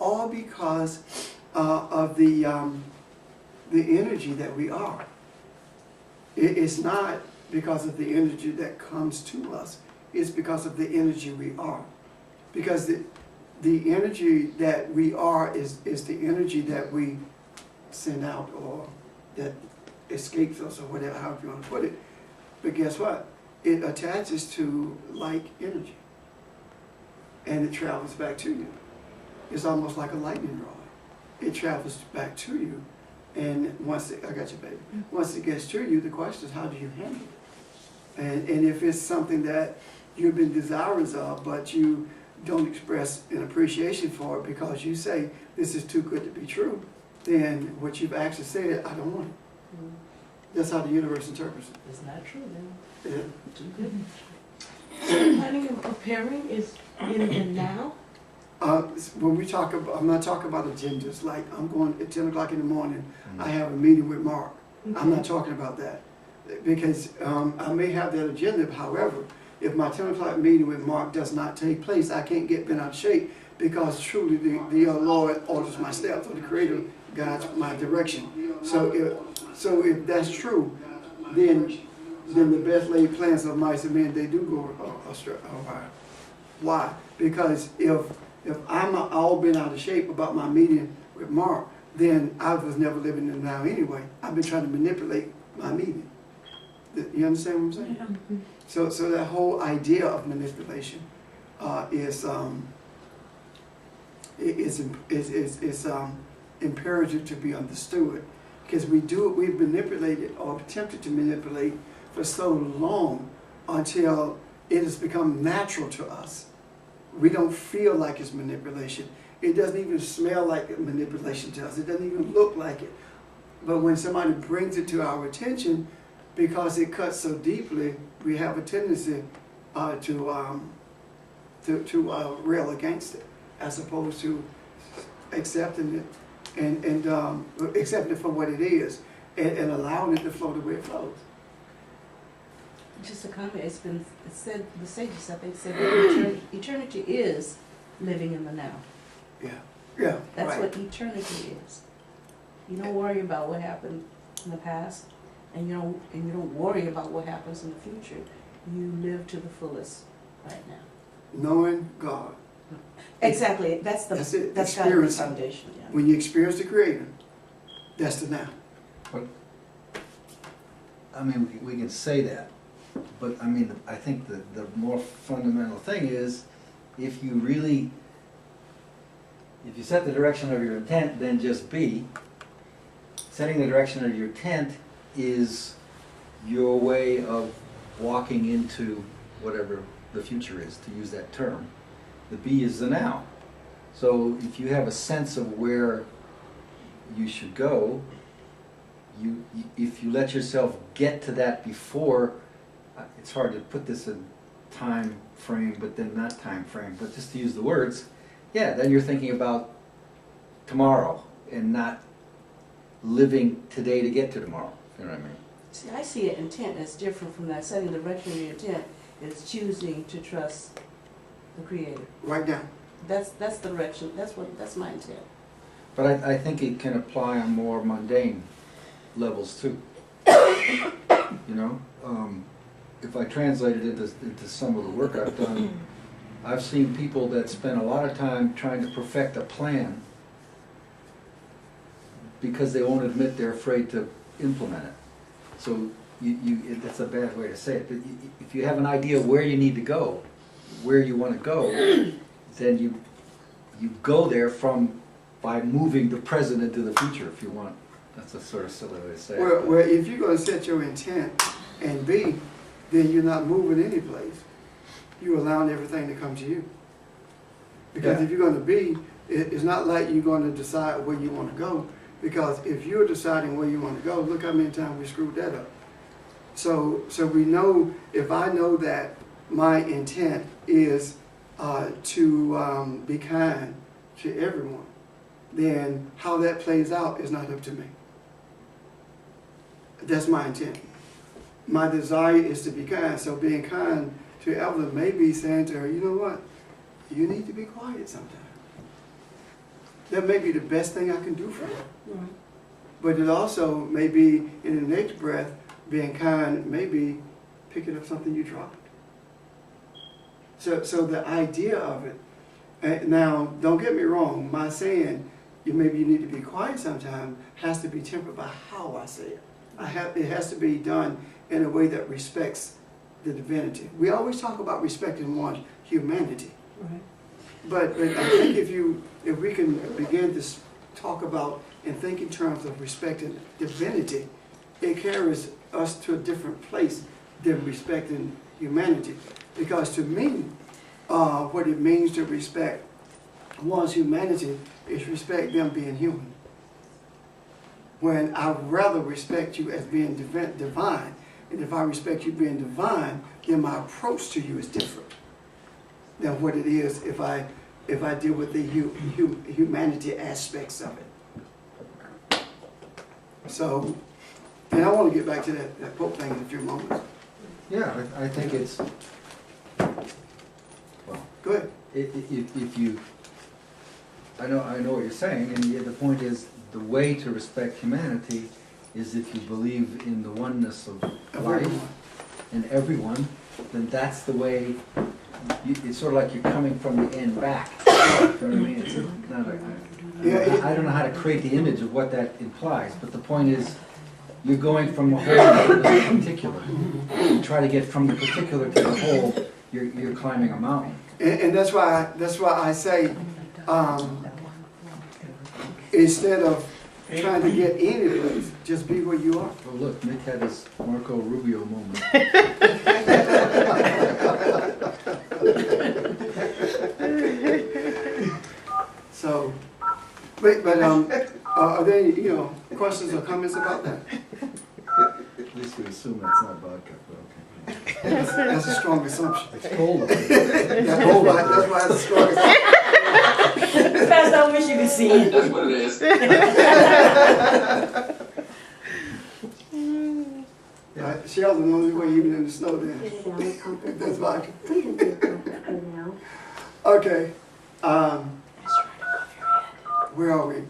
all because of the energy that we are. It's not because of the energy that comes to us. It's because of the energy we are. Because the energy that we are is the energy that we send out, or that escapes us, or whatever, however you want to put it. But guess what? It attaches to like energy, and it travels back to you. It's almost like a lightning rod. It travels back to you, and once I got you, baby. Once it gets to you, the question is, how do you handle it? And if it's something that you've been desirous of, but you don't express an appreciation for it because you say this is too good to be true, then what you've actually said, I don't want it. Mm. That's how the universe interprets it. It's not true then. Yeah. Too good. So planning and preparing is in the now? When we talk about, I'm not talking about agendas, like I'm going at 10 o'clock in the morning, I have a meeting with Mark. Okay. I'm not talking about that. Because I may have that agenda, however, if my 10 o'clock meeting with Mark does not take place, I can't get bent out of shape, because truly the Lord orders my steps, or the Creator guides my direction. So if that's true, then the best laid plans of mice and men, they do go astray. Why? Because if I'm all been out of shape about my meeting with Mark, then I was never living in the now anyway. I've been trying to manipulate my meeting. You understand what I'm saying? Yeah. So that whole idea of manipulation is imperative to be understood, because we've manipulated or attempted to manipulate for so long until it has become natural to us. We don't feel like it's manipulation. It doesn't even smell like manipulation to us. It doesn't even look like it. But when somebody brings it to our attention, because it cuts so deeply, we have a tendency to rail against it, as opposed to accepting it and accepting it for what it is, and allowing it to flow the way it flows. Just a comment, it's said, the sages, I think, said that eternity is living in the now. Yeah, That's right. what eternity is. You don't worry about what happened in the past, and you don't worry about what happens in the future. You live to the fullest right now. Knowing God. Exactly. That's it. God's the Experiencing. foundation. Yeah. When you experience the Creator, that's the now. But, I mean, we can say that, but I mean, I think the more fundamental thing is, if you set the direction of your intent, then just be. Setting the direction of your intent is your way of walking into whatever the future is, to use that term. The be is the now. So if you have a sense of where you should go, if you let yourself get to that before, it's hard to put this in time frame, but then not time frame, but just to use the words, yeah, then you're thinking about tomorrow and not living today to get to tomorrow. You know what I mean? See, I see it intent as different from that. Setting the direction of your intent is choosing to trust the Creator. Right now. That's the direction. That's my intent. But I think it can apply on more mundane levels too. You know, if I translate it into some of the work I've done, I've seen people that spend a lot of time trying to perfect a plan because they won't admit they're afraid to implement it. So that's a bad way to say it, but if you have an idea of where you need to go, where you want to go, then you go there by moving the present into the future, if you want. That's a sort of silly way to say it. Well, if you're going to set your intent and be, then you're not moving any place. You're allowing everything to come to you. Because Yeah. if you're going to be, it's not like you're going to decide where you want to go. Because if you're deciding where you want to go, look how many times we screwed that up. So we know, if I know that my intent is to be kind to everyone, then how that plays out is not up to me. That's my intent. My desire is to be kind, so being kind to Evelyn may be saying to her, you know what, you need to be quiet sometimes. that may be the best thing I can do for them. Right. But it also may be, in the next breath, being kind, maybe picking up something you dropped. So the idea of it, now, don't get me wrong, my saying, maybe you need to be quiet sometime, has to be tempered by how I say it. It has to be done in a way that respects the divinity. We always talk about respecting one's humanity. Right. But I think if we can begin to talk about and think in terms of respecting divinity, it carries us to a different place than respecting humanity. Because to me, what it means to respect one's humanity is respect them being human. When I'd rather respect you as being divine, and if I respect you being divine, then my approach to you is different than what it is if I deal with the humanity aspects of it. So, and I want to get back to that Pope thing in a few moments. Yeah, I think it's, well, Go ahead. if you, I know what you're saying, and the point is, the way to respect humanity is if you believe in the oneness of life and everyone, then that's the way, it's sort of like you're coming from the end back. You know what I mean? It's not I don't know how to create the image of what that implies, but the point is, you're going from the whole to the particular. You try to get from the particular to the whole, you're climbing a mountain. And that's why I say, instead of trying to get any place, just be where you are. Oh, look, Nick had his Marco Rubio moment. So, but are there any, questions or comments about that? At least we assume that's not vodka, but okay. That's a strong assumption. It's cold. That's why it's a strong assumption. Pastor, I wish you could see it. That's what it is. Sheldon knows the way even in the snow then. That's vodka. Okay. Where are we?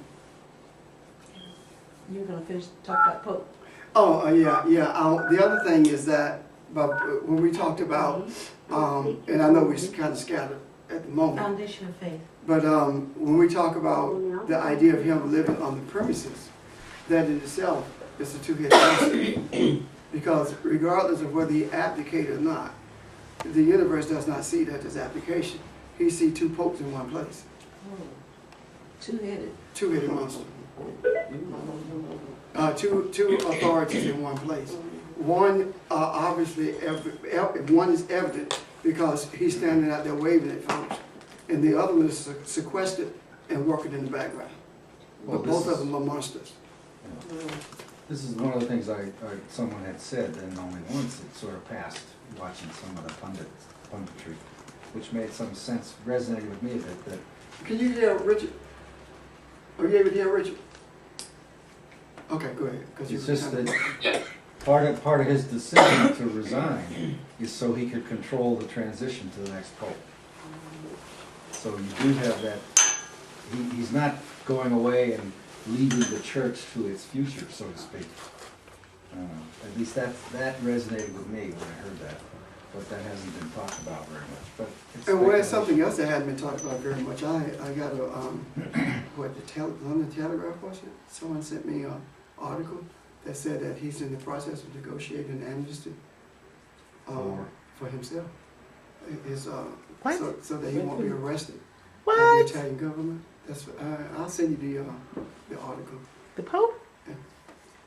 You're gonna finish talking about Pope. Oh, yeah. The other thing is that, but when we talked about, and I know we're kind of scattered at the moment, Foundation of faith. but when we talk about the idea of him living on the premises, that in itself is a two-headed monster. Because regardless of whether he abdicated or not, the universe does not see that as abdication. He sees two popes in one place. Oh, two-headed. Two-headed monster. Two authorities in one place. One obviously, one is evident because he's standing out there waving at folks, and the other one is sequestered and working in the background. Well, But both of them are monsters. This is one of the things someone had said, and only once it sort of passed, watching some of the punditry, which made some sense, resonated with me a bit, that Can you hear Richard? Are you able to hear Richard? Okay, go ahead. it's just that part of his decision to resign is so he could control the transition to the next pope. So you do have that, he's not going away and leading the church to its future, so to speak. At least that resonated with me when I heard that, but that hasn't been talked about very much. But it's And where's speculation. something else that hadn't been talked about very much? I got a London Telegraph, was it? Someone sent me an article that said that he's in the process of negotiating an amnesty for himself. What? So that he won't be arrested by What? the Italian government. That's I'll send you the article. The Pope?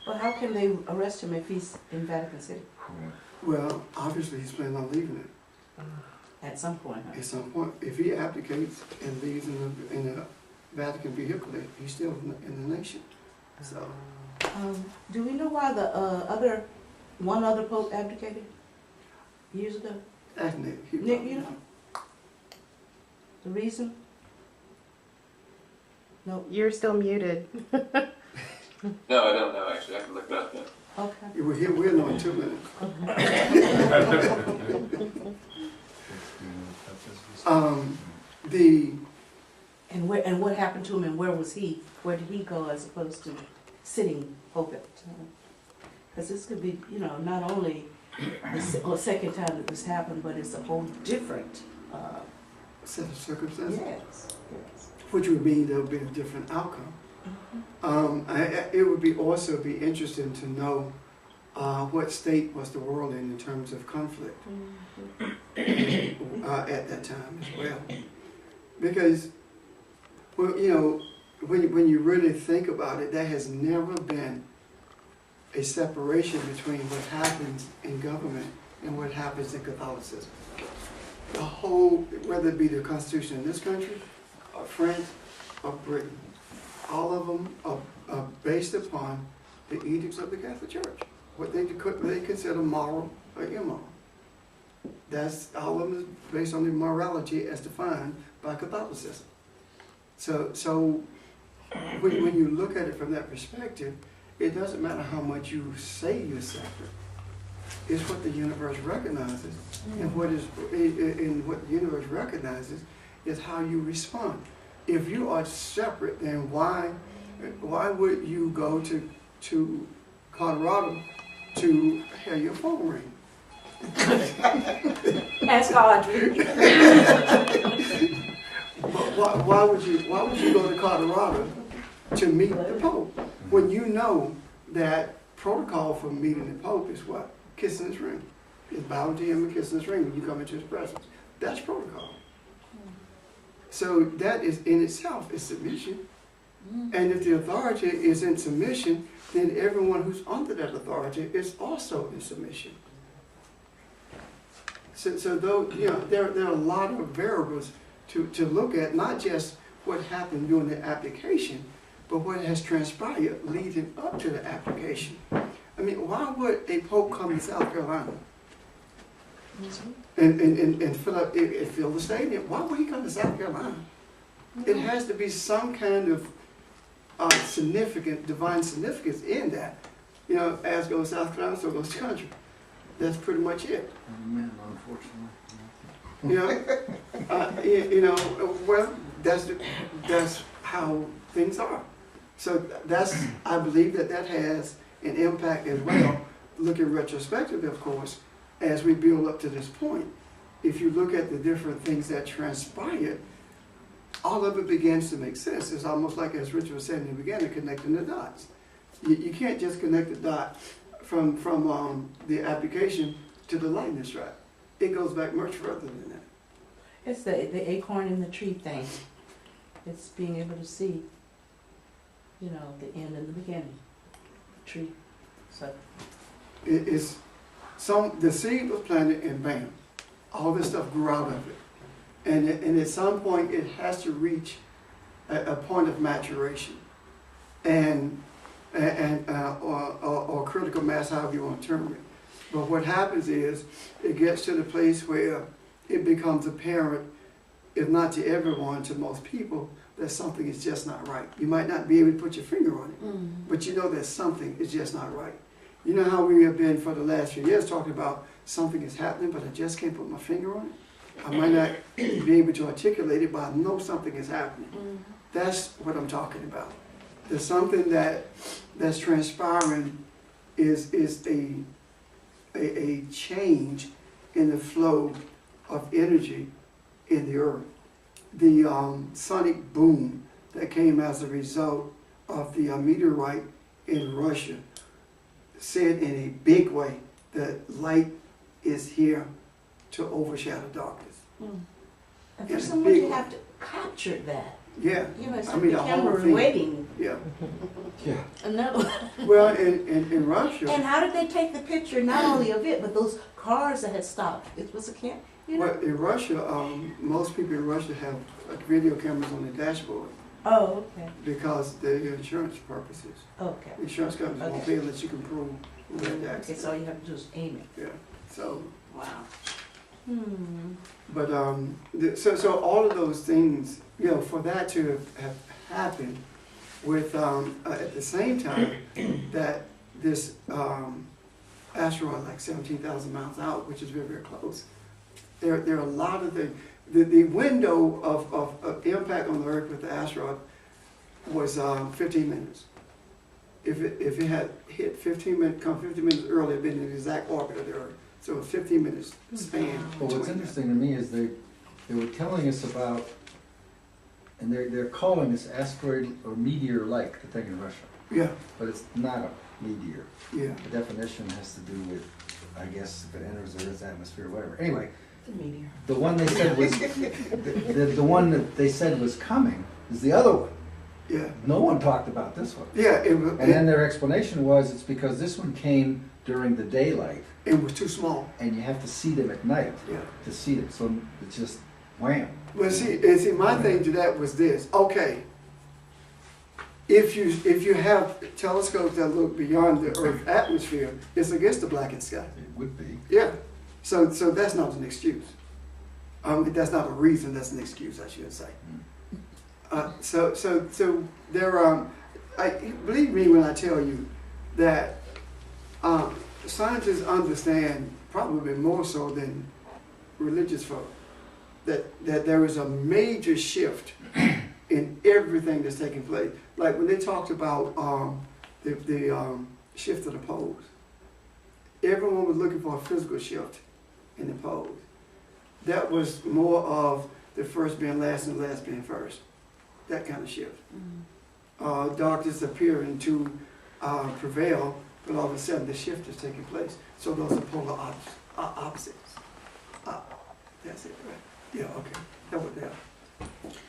But how can they arrest him if he's in Vatican City Yeah. Well, obviously he's planning on leaving it at some point? Huh? at some point. If he abdicates and leaves in the Vatican vehicle, he's still in the nation. So. Do we know why the one other pope abdicated years ago? Ask Nick. Nick, you know the reason? No. You're still muted. No, I don't know, actually. I can look it up, yeah. Okay. We're here. We'll know in 2 minutes. And what happened to him, and where was he? Where did he go as opposed to sitting open? Because this could be, you know, not only the second time that this happened, but it's a whole different. Set of circumstances, Yes. Yes. which would mean there would be a different outcome. It would be also be interesting to know what state was the world in terms of conflict at that time as well. Because, well, you know, when you really think about it, there has never been a separation between what happens in government and what happens in Catholicism. The whole, whether it be the Constitution in this country, or France, or Britain, all of them are based upon the edicts of the Catholic Church, what they consider moral or immoral. That's all of them is based on the morality as defined by Catholicism. So when you look at it from that perspective, it doesn't matter how much you say you're separate. It's what the universe recognizes, and what the universe recognizes is how you respond. If you are separate, then why would you go to Colorado to have your phone ring? Ask Audrey. Why would you go to Colorado to meet the Pope when you know that protocol for meeting the Pope is what? Kissing his ring. It's bowing to him and kissing his ring when you come into his presence. That's protocol. So that is in itself is submission. And if the authority is in submission, then everyone who's under that authority is also in submission. So though, you know, there are a lot of variables to look at, not just what happened during the application, but what has transpired leading up to the application. I mean, why would a pope come to South Carolina and fill the stadium? Why would he come to South Carolina? It has to be some kind of significant, divine significance in that. You know, as goes South Carolina, so goes the country. That's pretty much it. Amen, unfortunately. You know, well, that's how things are. So I believe that has an impact as well. Looking retrospectively, of course, as we build up to this point, if you look at the different things that transpired, all of it begins to make sense. It's almost like, as Richard was saying in the beginning, connecting the dots. You can't just connect the dot from the application to the lightning strike. It goes back much further than that. It's the acorn in the tree thing. It's being able to see, you know, the end and the beginning. Tree. So It's the seed was planted and bam, all this stuff grew out of it. And at some point it has to reach a point of maturation or critical mass, however you want to term it. But what happens is it gets to the place where it becomes apparent, if not to everyone, to most people, that something is just not right. You might not be able to put your finger on it, but you know that something is just not right. You know how we have been for the last few years talking about something is happening, but I just can't put my finger on it? I might not be able to articulate it, but I know something is happening. That's what I'm talking about. There's something that's transpiring is a change in the flow of energy in the earth. The sonic boom that came as a result of the meteorite in Russia said in a big way that light is here to overshadow darkness. And for someone to have to capture that, Yeah. you know, it's I like mean, the the whole camera thing. waiting. Yeah. Yeah. No. Well, in Russia, And how did they take the picture, not only of it, but those cars that had stopped? It was a camera, you know? well, in Russia, most people in Russia have video cameras on their dashboard Oh, okay. because they're insurance purposes. Okay. Insurance companies won't pay unless you can prove who had the Okay, accident. so all you have to do is aim it. Yeah. So, Wow. but so all of those things, you know, for that to have happened, with at the same time that this asteroid, like 17,000 miles out, which is very, very close. There are a lot of things. The window of impact on the Earth with the asteroid was 15 minutes. If it had hit 15 minutes, come 15 minutes earlier, it'd been in the exact orbit of the Earth. So a 15 minutes span. Well, what's between interesting to me is they were telling us about, and they're calling this asteroid or meteor-like, the thing in Russia, that. Yeah, but it's not a meteor. yeah. The definition has to do with, I guess, if it enters the Earth's atmosphere, whatever. Anyway, The meteor. the one they said was, the one that they said was coming is the other one. Yeah, No one talked about this one. yeah. And then their explanation was, it's because this one came during the daylight, it was too small. and you have to see them at night Yeah. to see them, so it's just wham. Well, see, my thing to that was this. Okay, if you have telescopes that look beyond the Earth's atmosphere, it's against the blackened sky. It would be. Yeah. So that's not an excuse. That's not a reason. That's an excuse, I should say. So there. Believe me when I tell you that scientists understand probably more so than religious folk that there is a major shift in everything that's taking place. Like when they talked about the shift of the poles, everyone was looking for a physical shift in the poles. That was more of the first being last and last being first. That kind of shift. Darkness appearing to prevail, but all of a sudden the shift is taking place. So those are polar opposites. That's it, right? Yeah, okay. That was that.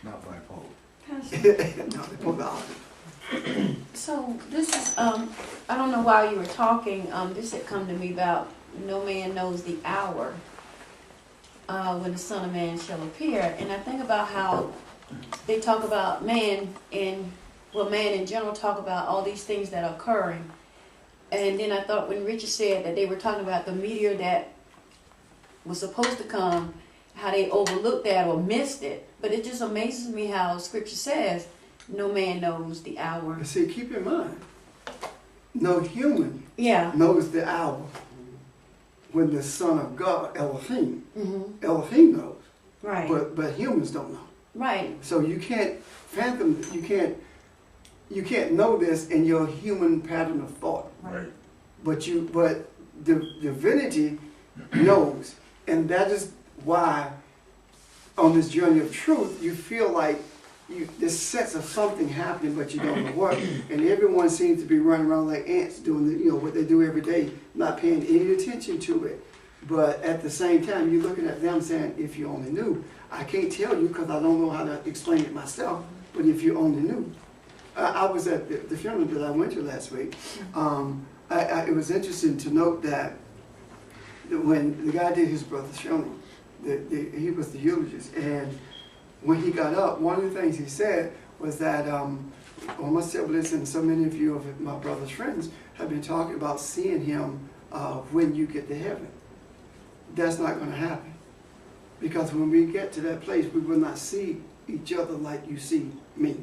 Not bipolar. No, the polar opposites. So this is, I don't know why you were talking, this had come to me about no man knows the hour when the Son of Man shall appear. And I think about how they talk about man in general talk about all these things that are occurring. And then I thought when Richard said that they were talking about the meteor that was supposed to come, how they overlooked that or missed it. But it just amazes me how Scripture says, no man knows the hour. But see, keep in mind, no human Yeah. knows the hour when the Son of God, Elohim, Mm-hmm. Elohim knows, Right. but humans don't know. Right. So you can't fathom, you can't know this in your human pattern of thought. Right. But the divinity knows, and that is why on this journey of truth you feel like this sense of something happening, but you don't know what. And everyone seems to be running around like ants, doing what they do every day, not paying any attention to it. But at the same time, you're looking at them saying, "If you only knew." I can't tell you because I don't know how to explain it myself. But if you only knew, I was at the funeral that I went to last week. It was interesting to note that when the guy did his brother's funeral, he was the eulogist, and when he got up, one of the things he said was that all my siblings and so many of you of my brother's friends have been talking about seeing him when you get to heaven. That's not going to happen, because when we get to that place, we will not see each other like you see me.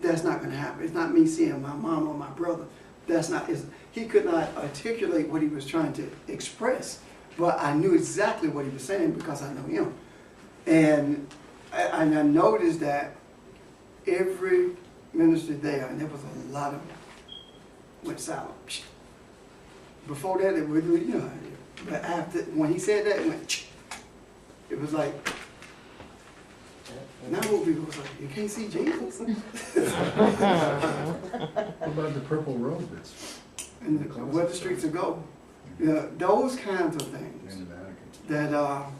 That's not going to happen. It's not me seeing my mom or my brother. That's not. He could not articulate what he was trying to express, but I knew exactly what he was saying because I know him. And I noticed that every minister there, and there was a lot of them, went silent. Before that, it would, but after, when he said that, it went, it was like, now people was like, you can't see Jesus? What about the purple robe that's And where the streets will go. Those kinds of things In the Vatican.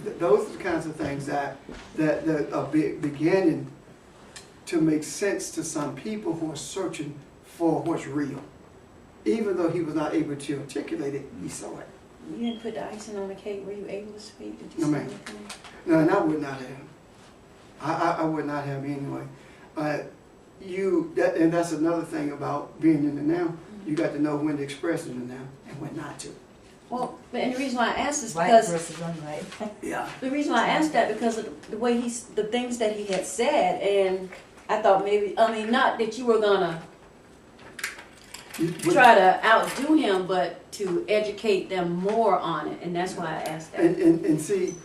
that those are the kinds of things that are beginning to make sense to some people who are searching for what's real. Even though he was not able to articulate it, he saw it. You didn't put the icing on the cake. Were you able to speak? Did you No, say ma'am. anything? No, and I would not have. I would not have anyway. And that's another thing about being in the now. You got to know when to express in the now and when not to. Well, and the reason why I asked is Right because versus unright. Yeah. the reason why I asked that because of the way the things that he had said, and I thought not that you were gonna try to outdo him, but to educate them more on it, and that's why I asked that. And see,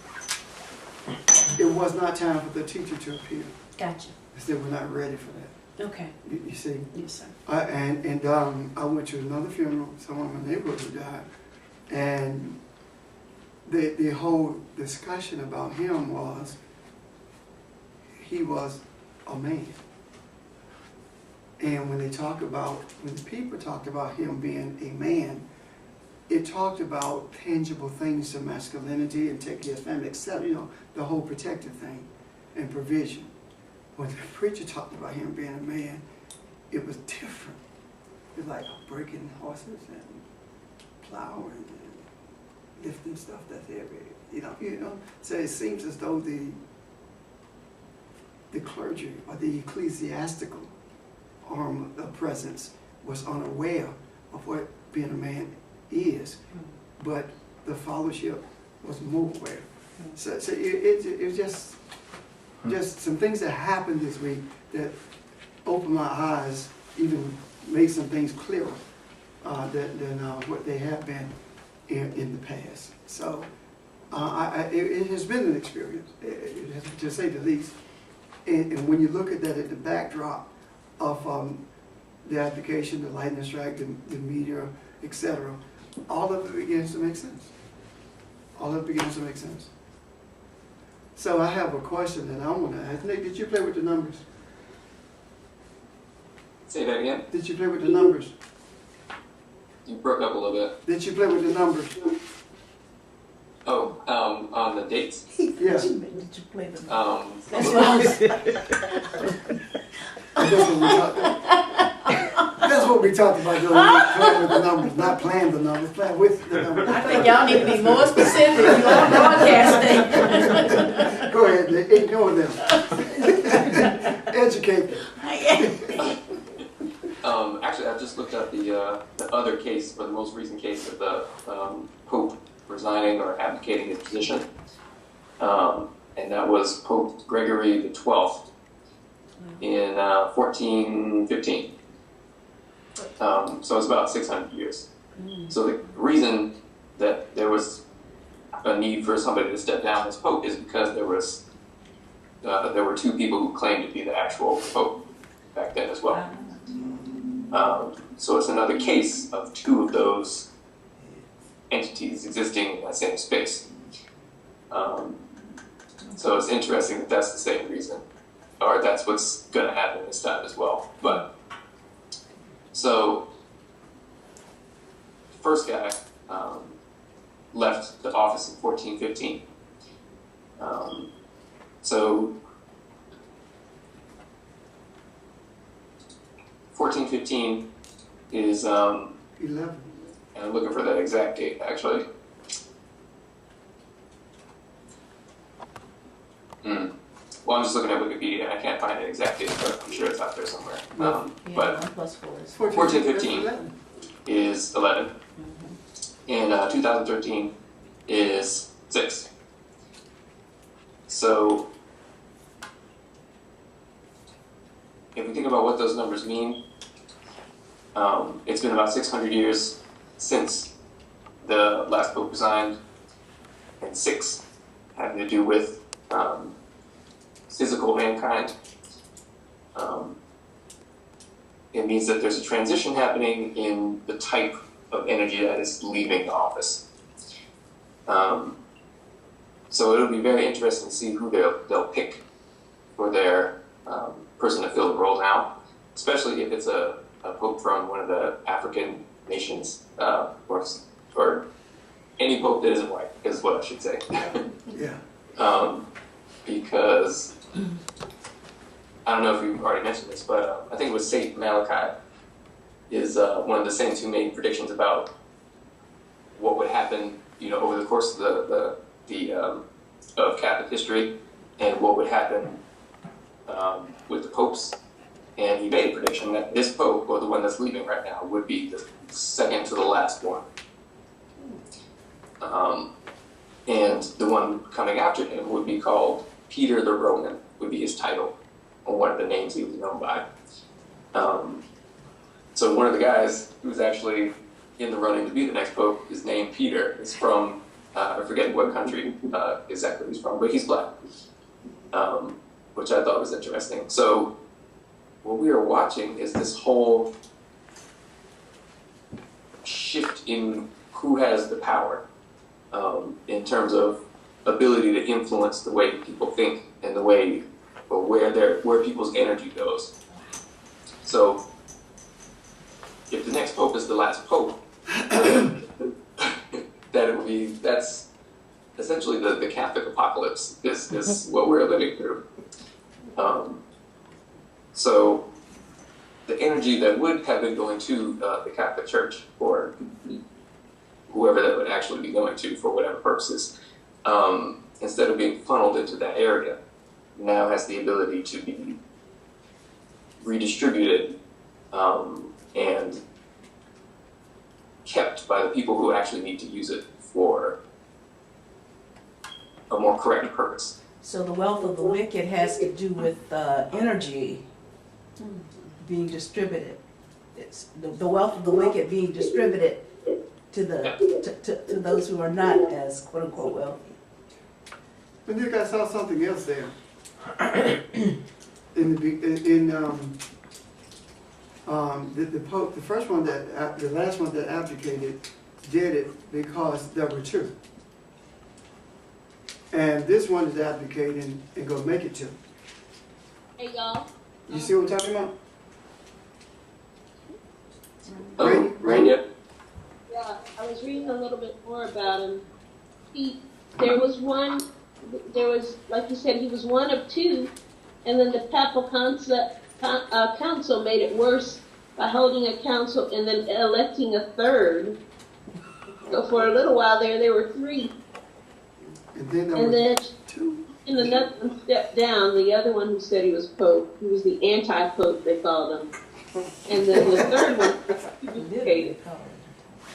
it was not time for the teacher to appear. Gotcha. They said, we're not ready for that. Okay. You see? Yes, sir. I went to another funeral, someone in my neighborhood who died, and the whole discussion about him was, he was a man. And when the people talked about him being a man, it talked about tangible things to masculinity and taking care of family, etc. You know, the whole protective thing and provision. When the preacher talked about him being a man, it was different. It was like breaking horses and plowing and lifting stuff that's heavy. You know. So it seems as though the clergy or the ecclesiastical arm of presence was unaware of what being a man is, but the fellowship was more aware. So it was just some things that happened this week that opened my eyes, even made some things clearer than what they have been in the past. So it has been an experience, to say the least. And when you look at that at the backdrop of the application, the lightning strike, the media, etc., all of it begins to make sense. All of it begins to make sense. So I have a question that I want to ask. Nick, did you play with the numbers? Say that again. Did you play with the numbers? You broke up a little bit. Did you play with the numbers? Oh, on the dates. Yeah. Did you play the? That's what I was. That's what we talked about, playing with the numbers, not playing the numbers, playing with the numbers. I think y'all need to be more specific. You're on broadcasting. Go ahead, Nick, ignore them. Educate them. Actually, I just looked up the other case, or the most recent case of the Pope resigning or abdicating his position, and that was Pope Gregory the 12th in 1415. So it's about 600 years. So the reason that there was a need for somebody to step down as Pope is because there were two people who claimed to be the actual Pope back then as well. So it's another case of two of those entities existing in that same space. So it's interesting that that's the same reason, or that's what's going to happen this time as well. But so the first guy left the office in 1415. So 1415 is 11. and I'm looking for that exact date, actually. Well, I'm just looking at Wikipedia, and I can't find an exact date, but I'm sure it's out there somewhere. Yeah, But 1 plus 4 is. 1415 is 11, and 2013 is 6. So, if we think about what those numbers mean, it's been about 600 years since the last pope resigned, and 6 having to do with physical mankind. It means that there's a transition happening in the type of energy that is leaving the office. So it'll be very interesting to see who they'll pick for their person to fill the role now, especially if it's a pope from one of the African nations, or any pope that isn't white, is what I should say. Yeah. Because I don't know if you've already mentioned this, but I think it was Saint Malachi is one of the saints who made predictions about what would happen, over the course of of Catholic history, and what would happen with the popes. And he made a prediction that this pope, or the one that's leaving right now, would be the second to the last one. And the one coming after him would be called Peter the Roman, would be his title, or one of the names he was known by. So one of the guys who's actually in the running to be the next pope is named Peter. It's from I forget what country exactly he's from, but he's black, which I thought was interesting. So what we are watching is this whole shift in who has the power in terms of ability to influence the way people think and the way or where people's energy goes. So if the next pope is the last pope, that's essentially the Catholic apocalypse is what we're living through. So the energy that would have been going to the Catholic Church, or whoever that would actually be going to for whatever purposes, instead of being funneled into that area, now has the ability to be redistributed and kept by the people who actually need to use it for a more correct purpose. So the wealth of the wicked has to do with energy being distributed. It's the wealth of the wicked being distributed to to those who are not as quote unquote wealthy. But Nick, I saw something else there. The Pope, the first one the last one that abdicated, did it because there were two. And this one is abdicating and gonna make it two. Hey y'all. You see what I'm talking about? Oh, Rania? Yeah, I was reading a little bit more about him. There was, like you said, he was one of two, and then the Papal Council made it worse by holding a council and then electing a third. So for a little while there were three. And then there And were then two. in another one stepped down, the other one who said he was Pope, he was the anti-Pope, they called him. And then the third one was duplicated.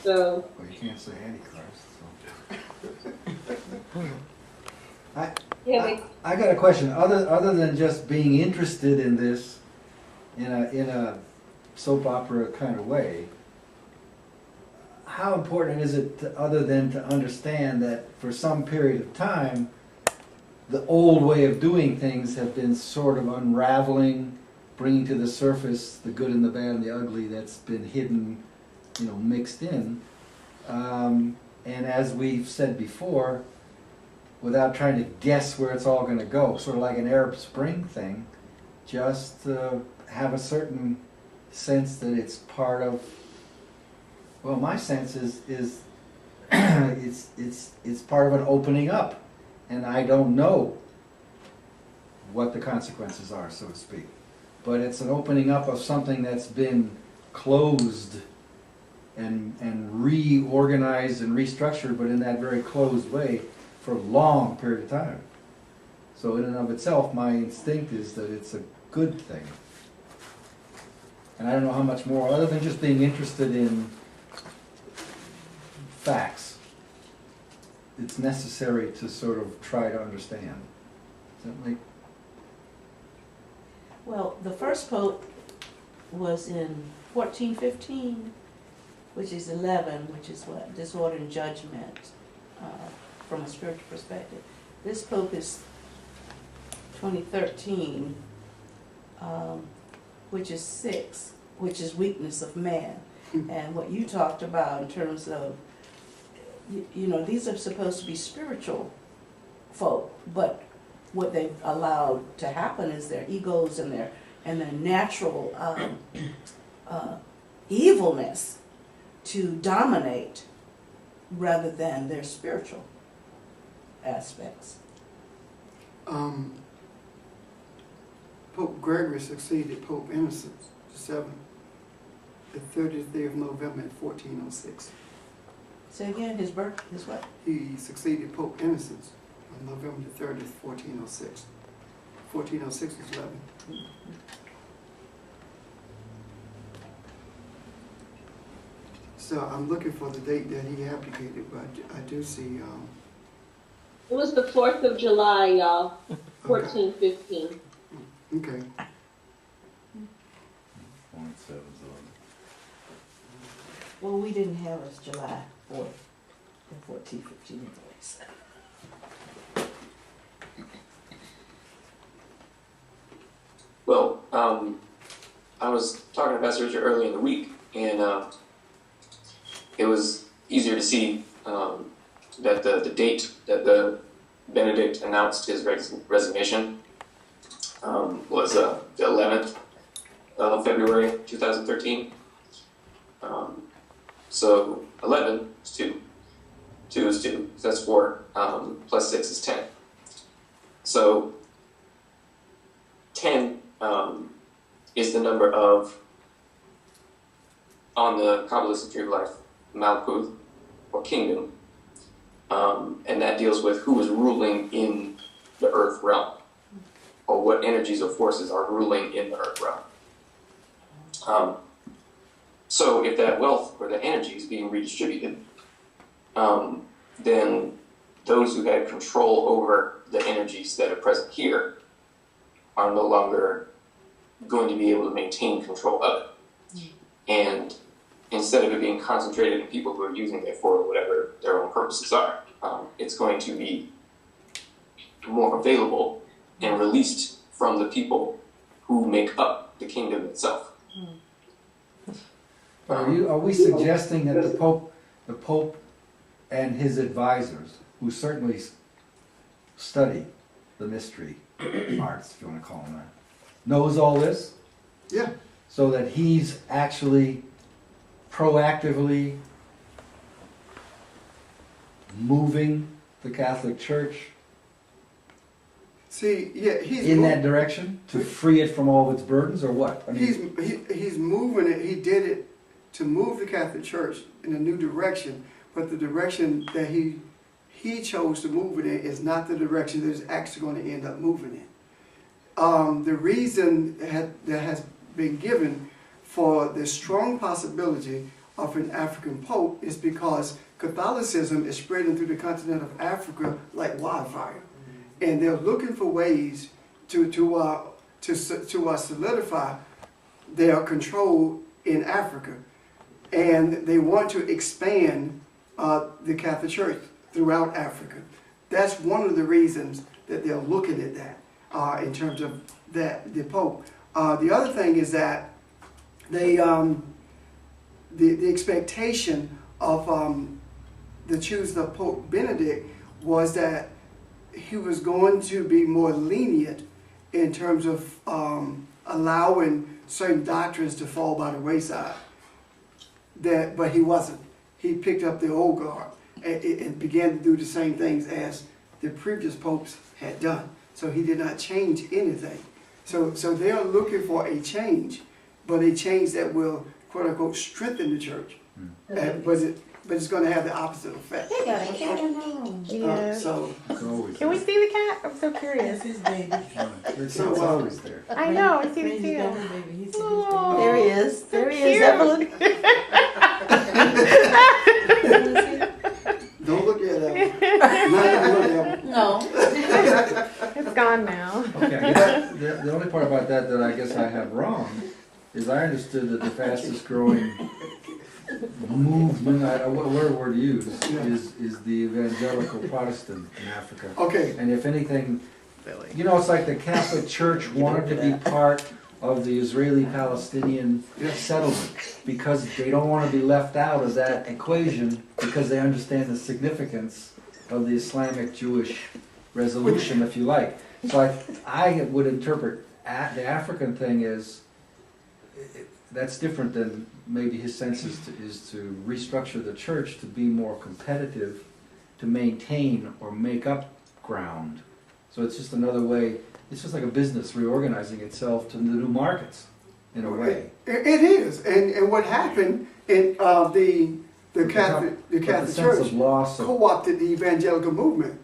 So, Well, you can't say Antichrist, so. yeah, I got a question. Other than just being interested in this in a soap opera kind of way, how important is it other than to understand that for some period of time the old way of doing things have been sort of unraveling, bringing to the surface the good and the bad and the ugly that's been hidden, mixed in. And as we've said before, without trying to guess where it's all going to go, sort of like an Arab Spring thing, just have a certain sense that it's part of. Well, my sense is it's part of an opening up, and I don't know what the consequences are, so to speak. But it's an opening up of something that's been closed and reorganized and restructured, but in that very closed way for a long period of time. So in and of itself, my instinct is that it's a good thing. And I don't know how much more, other than just being interested in facts, it's necessary to sort of try to understand. Does that make... Well, the first pope was in 1415, which is 11, which is what? Disorder and judgment from a spiritual perspective. This pope is 2013, which is 6, which is weakness of man. And what you talked about in terms of, these are supposed to be spiritual folk, but what they've allowed to happen is their egos and their natural evilness to dominate rather than their spiritual aspects. Pope Gregory succeeded Pope Innocent VII, the 30th day of November in 1406. Say again, his what? He succeeded Pope Innocent on November the 30th, 1406. 1406 is 11. So I'm looking for the date that he abdicated, but I do see. it was the 4th of July, y'all, 1415. Okay. 0.70. Well, we didn't have it July 4th. They're 14, 15 anyways. Well, I was talking to Pastor Richard earlier in the week, and it was easier to see that the date that the Benedict announced his resignation was the 11th of February 2013. So 11 is 2. 2 is 2, so that's 4. Plus 6 is 10. So 10 is the number of, on the Kabbalistic tree of life, Malkuth, or kingdom, and that deals with who is ruling in the earth realm, or what energies or forces are ruling in the earth realm. So if that wealth or that energy is being redistributed, then those who had control over the energies that are present here are no longer going to be able to maintain control of it. And instead of it being concentrated in people who are using it for whatever their own purposes are, it's going to be more available and released from the people who make up the kingdom itself. Are we suggesting that the Pope and his advisors, who certainly study the mystery arts, if you want to call them that, knows all this? Yeah. So that he's actually proactively moving the Catholic Church See, yeah, he's in that direction to free it from all of its burdens, or what? I mean, he's moving it. He did it to move the Catholic Church in a new direction, but the direction that he chose to move it in is not the direction that is actually going to end up moving in. The reason that has been given for the strong possibility of an African Pope is because Catholicism is spreading through the continent of Africa like wildfire. And they're looking for ways to solidify their control in Africa. And they want to expand the Catholic Church throughout Africa. That's one of the reasons that they're looking at that in terms of the Pope. The other thing is that they, the expectation of the choosing of Pope Benedict was that he was going to be more lenient in terms of allowing certain doctrines to fall by the wayside. But he wasn't. He picked up the old guard and began to do the same things as the previous popes had done. So he did not change anything. So they are looking for a change, but a change that will, quote unquote, strengthen the church. But it's going to have the opposite effect. They got a cat in the room. Yeah. So Can we see the cat? I'm so curious. That's his baby. it's always there. I know, I see the Crazy tail. dog baby. He's Oh, there he is. There he cute. is, Evelyn. don't look at that. Not look at that. No. It's gone now. Okay, the only part about that I guess I have wrong is I understood that the fastest growing movement, what word to use, is the evangelical Protestant in Africa. Okay. And if anything, you know, it's like the Catholic Church wanted to be part of the Israeli-Palestinian settlement because they don't want to be left out of that equation because they understand the significance of the Islamic-Jewish resolution, if you like. So I would interpret the African thing as that's different than maybe his sense is to restructure the church to be more competitive, to maintain or make up ground. So it's just another way, it's just like a business reorganizing itself to the new markets, in a way. It is. And what happened in the Catholic Church co-opted the evangelical movement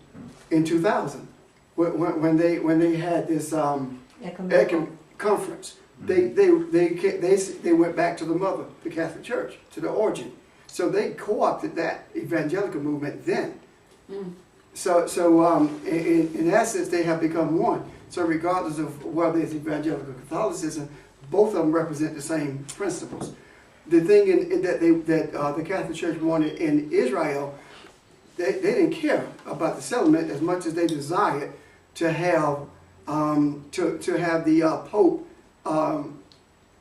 in 2000 when they had this conference. They went back to the mother, the Catholic Church, to the origin. So they co-opted that evangelical movement then. So in essence, they have become one. So regardless of whether it's evangelical Catholicism, both of them represent the same principles. The thing that the Catholic Church wanted in Israel they didn't care about the settlement as much as they desired to have the Pope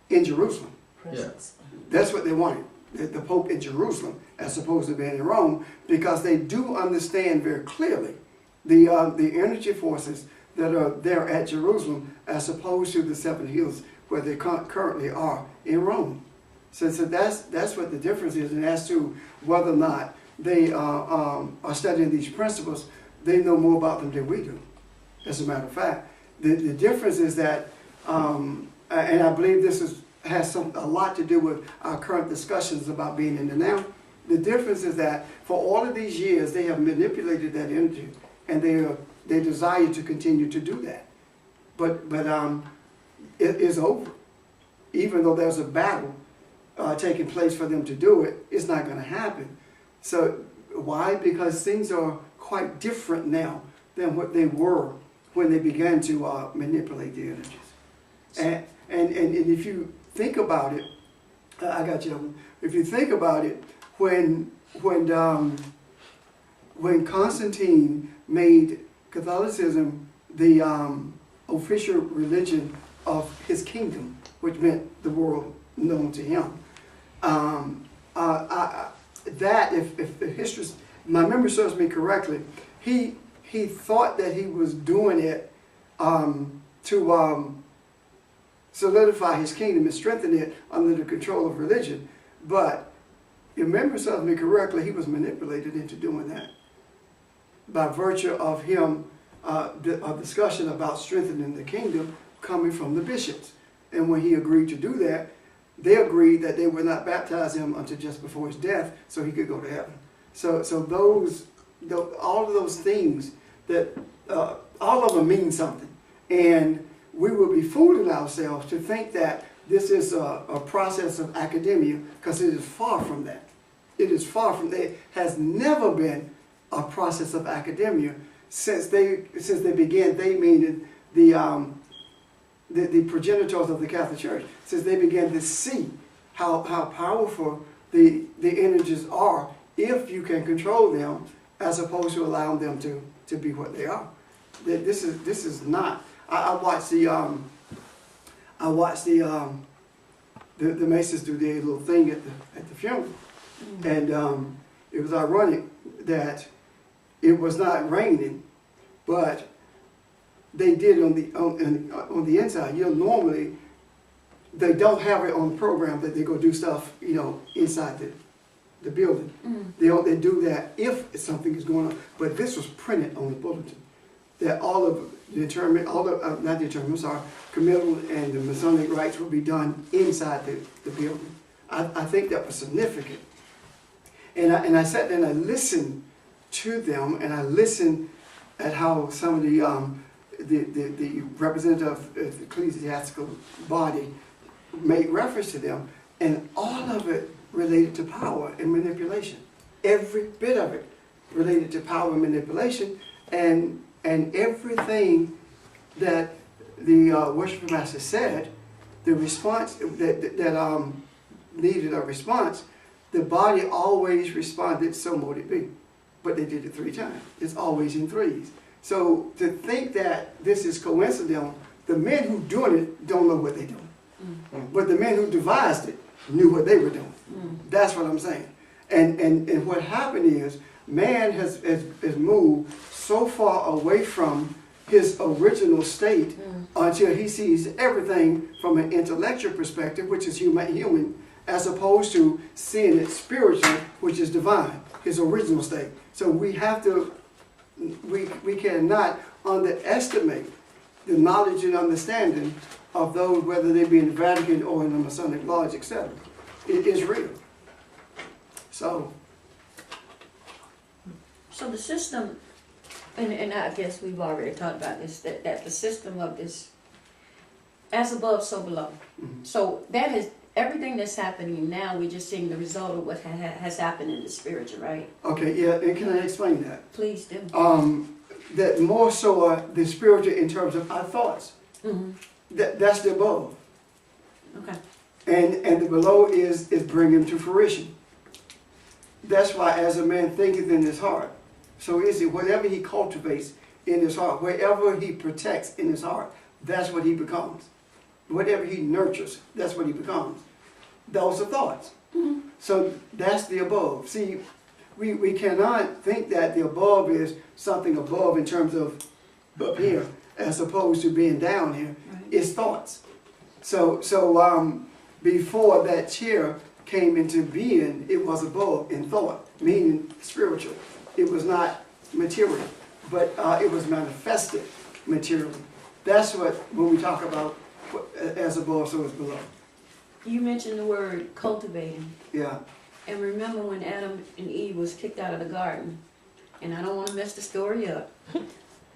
in Jerusalem. Presence. That's what they wanted, the Pope in Jerusalem, as opposed to being in Rome, because they do understand very clearly the energy forces that are there at Jerusalem, as opposed to the Seven Hills, where they currently are in Rome. So that's what the difference is, and as to whether or not they are studying these principles, they know more about them than we do. As a matter of fact, the difference is that, and I believe this has a lot to do with our current discussions about being in the now. The difference is that for all of these years, they have manipulated that energy, and they desire to continue to do that. But it is over. Even though there's a battle taking place for them to do it, it's not going to happen. So why? Because things are quite different now than what they were when they began to manipulate the energies. And if you think about it, I got you. If you think about it, when Constantine made Catholicism the official religion of his kingdom, which meant the world known to him, that if the history, my memory serves me correctly, he thought that he was doing it to solidify his kingdom and strengthen it under the control of religion. But if memory serves me correctly, he was manipulated into doing that by virtue of him, a discussion about strengthening the kingdom coming from the bishops. And when he agreed to do that, they agreed that they would not baptize him until just before his death, so he could go to heaven. So all of those things, that all of them mean something, and we will be fooling ourselves to think that this is a process of academia, because it is far from that. It is far from that. It has never been a process of academia since they began. They meaning the progenitors of the Catholic Church, since they began to see how powerful the energies are if you can control them, as opposed to allowing them to be what they are. This is not. I watched the Masons do their little thing at the funeral, and it was ironic that it was not raining, but they did on the inside. You know, normally they don't have it on the program that they go do stuff, you know, inside the building. They do that if something is going on. But this was printed on the bulletin that all of the committal and the Masonic rites will be done inside the building. I think that was significant. And I sat there and I listened to them, and I listened at how some of the representative of the ecclesiastical body made reference to them, and all of it related to power and manipulation. Every bit of it related to power and manipulation, and everything that the worship master said, the response that needed a response, the body always responded, so mote it be. But they did it 3 times. It's always in 3s. So to think that this is coincidental, the men who doing it don't know what they're doing. But the men who devised it knew what they were doing. That's what I'm saying. And what happened is, man has moved so far away from his original state until he sees everything from an intellectual perspective, which is human, as opposed to seeing it spiritual, which is divine, his original state. So we have to, we cannot underestimate the knowledge and understanding of those, whether they be in the Vatican or in the Masonic Lodge, etc. It is real. So the system, and I guess we've already talked about this, that the system of this, as above, so below. So that is, everything that's happening now, we're just seeing the result of what has happened in the spiritual, right? okay, yeah, and can I explain that? Please do. That more so the spiritual in terms of our thoughts. That's the above. Okay. And the below is bringing to fruition. That's why as a man thinketh in his heart, So is it whatever he cultivates in his heart, wherever he protects in his heart, that's what he becomes. Whatever he nurtures, that's what he becomes. Those are thoughts. So that's the above. See, we cannot think that the above is something above in terms of up here, as opposed to being down here. Right. It's thoughts. So before that chair came into being, it was above in thought, meaning spiritual. It was not material, but it was manifested materially. That's what, when we talk about as above, so is below. You mentioned the word cultivating. Yeah. And remember when Adam and Eve was kicked out of the garden? And I don't want to mess the story up.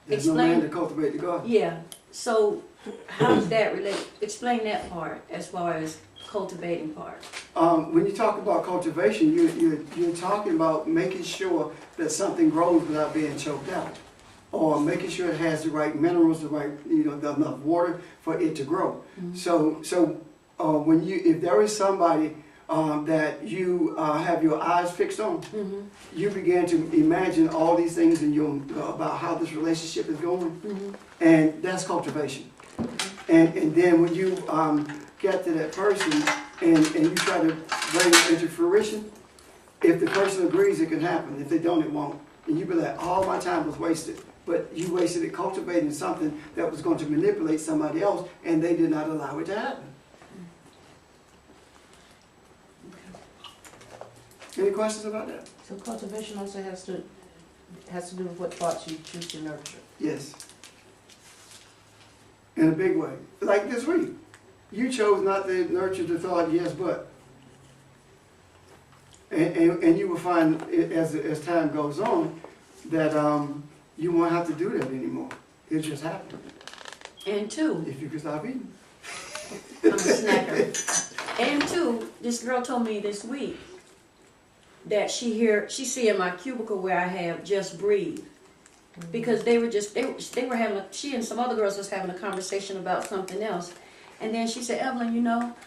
There's no man to cultivate the garden. Yeah. So how does that relate? Explain that part as far as cultivating part. When you talk about cultivation, you're talking about making sure that something grows without being choked out, or making sure it has the right minerals, the right, enough water for it to grow. Mm-hmm. So when if there is somebody that you have your eyes fixed on, Mm-hmm. you begin to imagine all these things in your about how this relationship is going, Mm-hmm. and that's cultivation. And then when you get to that person and you try to bring it into fruition, if the person agrees, it can happen. If they don't, it won't. And you be like, all my time was wasted. But you wasted it cultivating something that was going to manipulate somebody else, and they did not allow it to happen. Any questions about that? So cultivation also has to do with what thoughts you choose to nurture. Yes. In a big way. Like this week. You chose not to nurture the thought, yes, but. And you will find, as time goes on, that you won't have to do that anymore. It just happened. And two, If you can stop eating. I'm a snacker. And two, this girl told me this week that she see in my cubicle where I have Just Breathe. Because they were having she and some other girls was having a conversation about something else. And then she said, Evelyn,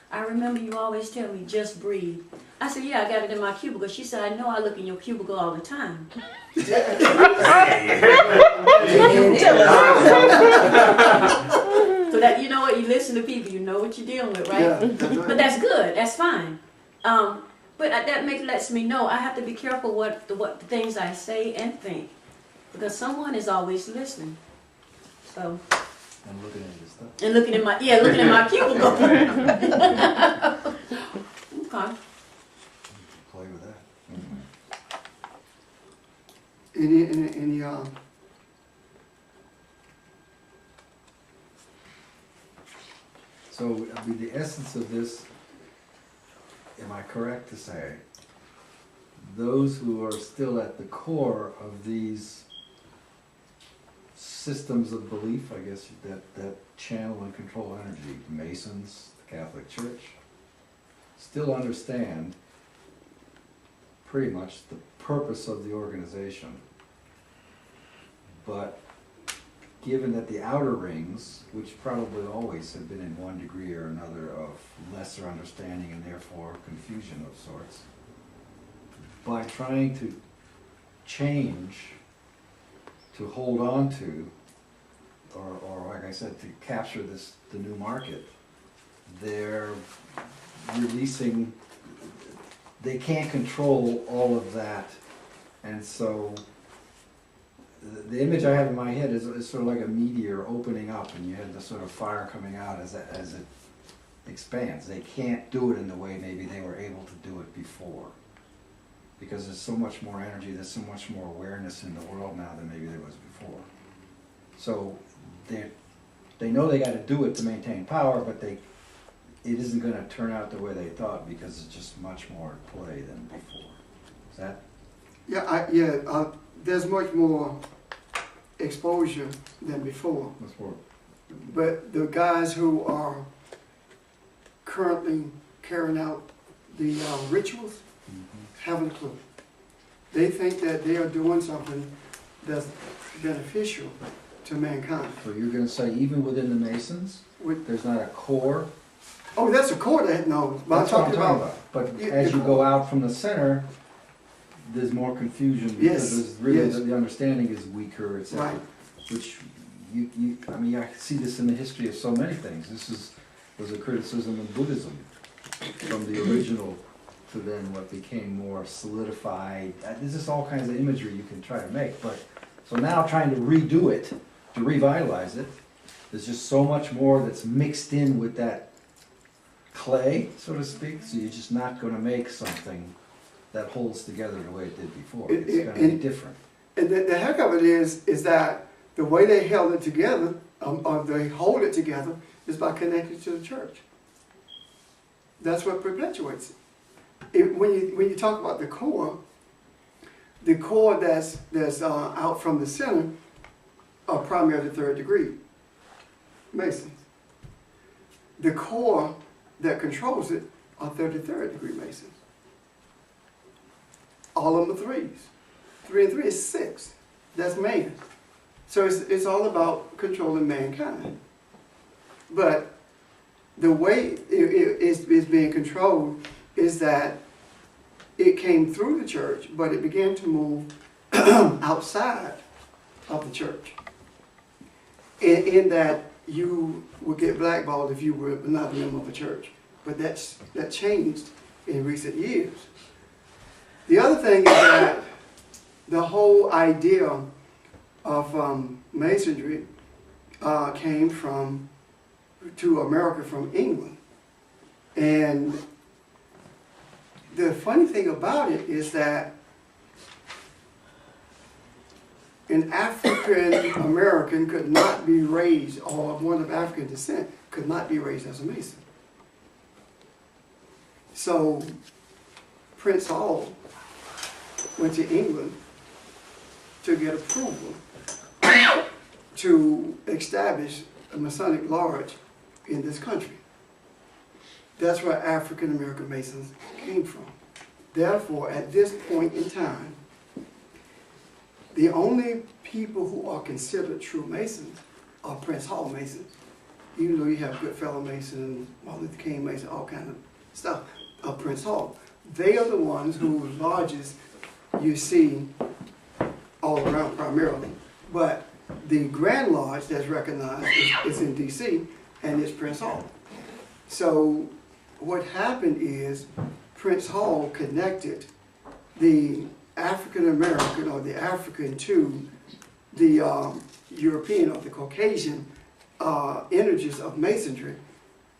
I remember you always tell me, just breathe. I said, yeah, I got it in my cubicle. She said, I know I look in your cubicle all the time. So that, you know what, you listen to people, you know what you're dealing with, right? Yeah, that's right. But that's good, that's fine. But that lets me know I have to be careful what the things I say and think. Because someone is always listening. So. And looking at your stuff. And looking in my cubicle. Okay. Play with that. Any So, I mean, the essence of this, am I correct to say, those who are still at the core of these systems of belief, I guess, that channel and control energy, Masons, the Catholic Church, still understand pretty much the purpose of the organization. But given that the outer rings, which probably always have been in one degree or another of lesser understanding and therefore confusion of sorts, by trying to change, to hold on to, or like I said, to capture the new market, they're releasing, they can't control all of that. And so the image I have in my head is sort of like a meteor opening up, and you have the sort of fire coming out as it expands. They can't do it in the way maybe they were able to do it before, because there's so much more energy, there's so much more awareness in the world now than maybe there was before. So they know they got to do it to maintain power, but it isn't going to turn out the way they thought, because it's just much more at play than before. Is that? Yeah, there's much more exposure than before. What's more? But the guys who are currently carrying out the rituals haven't a clue. They think that they are doing something that's beneficial to mankind. So you're going to say even within the Masons, there's not a core? Oh, that's a core that knows. But That's what I'm talking about. But Yeah, as the you core. go out from the center, there's more confusion Yes, because there's really, yes. the understanding is weaker, etc. Right. Which I mean, I see this in the history of so many things. This was a criticism in Buddhism, from the original to then what became more solidified. There's just all kinds of imagery you can try to make, but, so now trying to redo it, to revitalize it, there's just so much more that's mixed in with that clay, so to speak, so you're just not gonna make something that holds together the way it did before. It's gonna be different. And the heck of it is that the way they held it together, or they hold it together, is by connecting to the church. That's what perpetuates it. When you talk about the core that's out from the center are primarily third degree Masons. The core that controls it are 33rd degree Masons. All of them are threes. 3 and 3 is 6. That's man. So it's all about controlling mankind. But the way it's being controlled is that it came through the church, but it began to move outside of the church. In that you would get blackballed if you were not a member of a church. But that changed in recent years. The other thing is that the whole idea of Masonry came to America from England. And the funny thing about it is that an African American could not be raised, or one of African descent, could not be raised as a Mason. So Prince Hall went to England to get approval to establish a Masonic lodge in this country. That's where African American Masons came from. Therefore, at this point in time, the only people who are considered true Masons are Prince Hall Masons. Even though you have Goodfellow Mason, Martin Luther King Mason, all kind of stuff of Prince Hall. They are the ones whose lodges you see all around primarily. But the Grand Lodge that's recognized is in D.C. and it's Prince Hall. So what happened is Prince Hall connected the African American or the African to the European or the Caucasian energies of Masonry.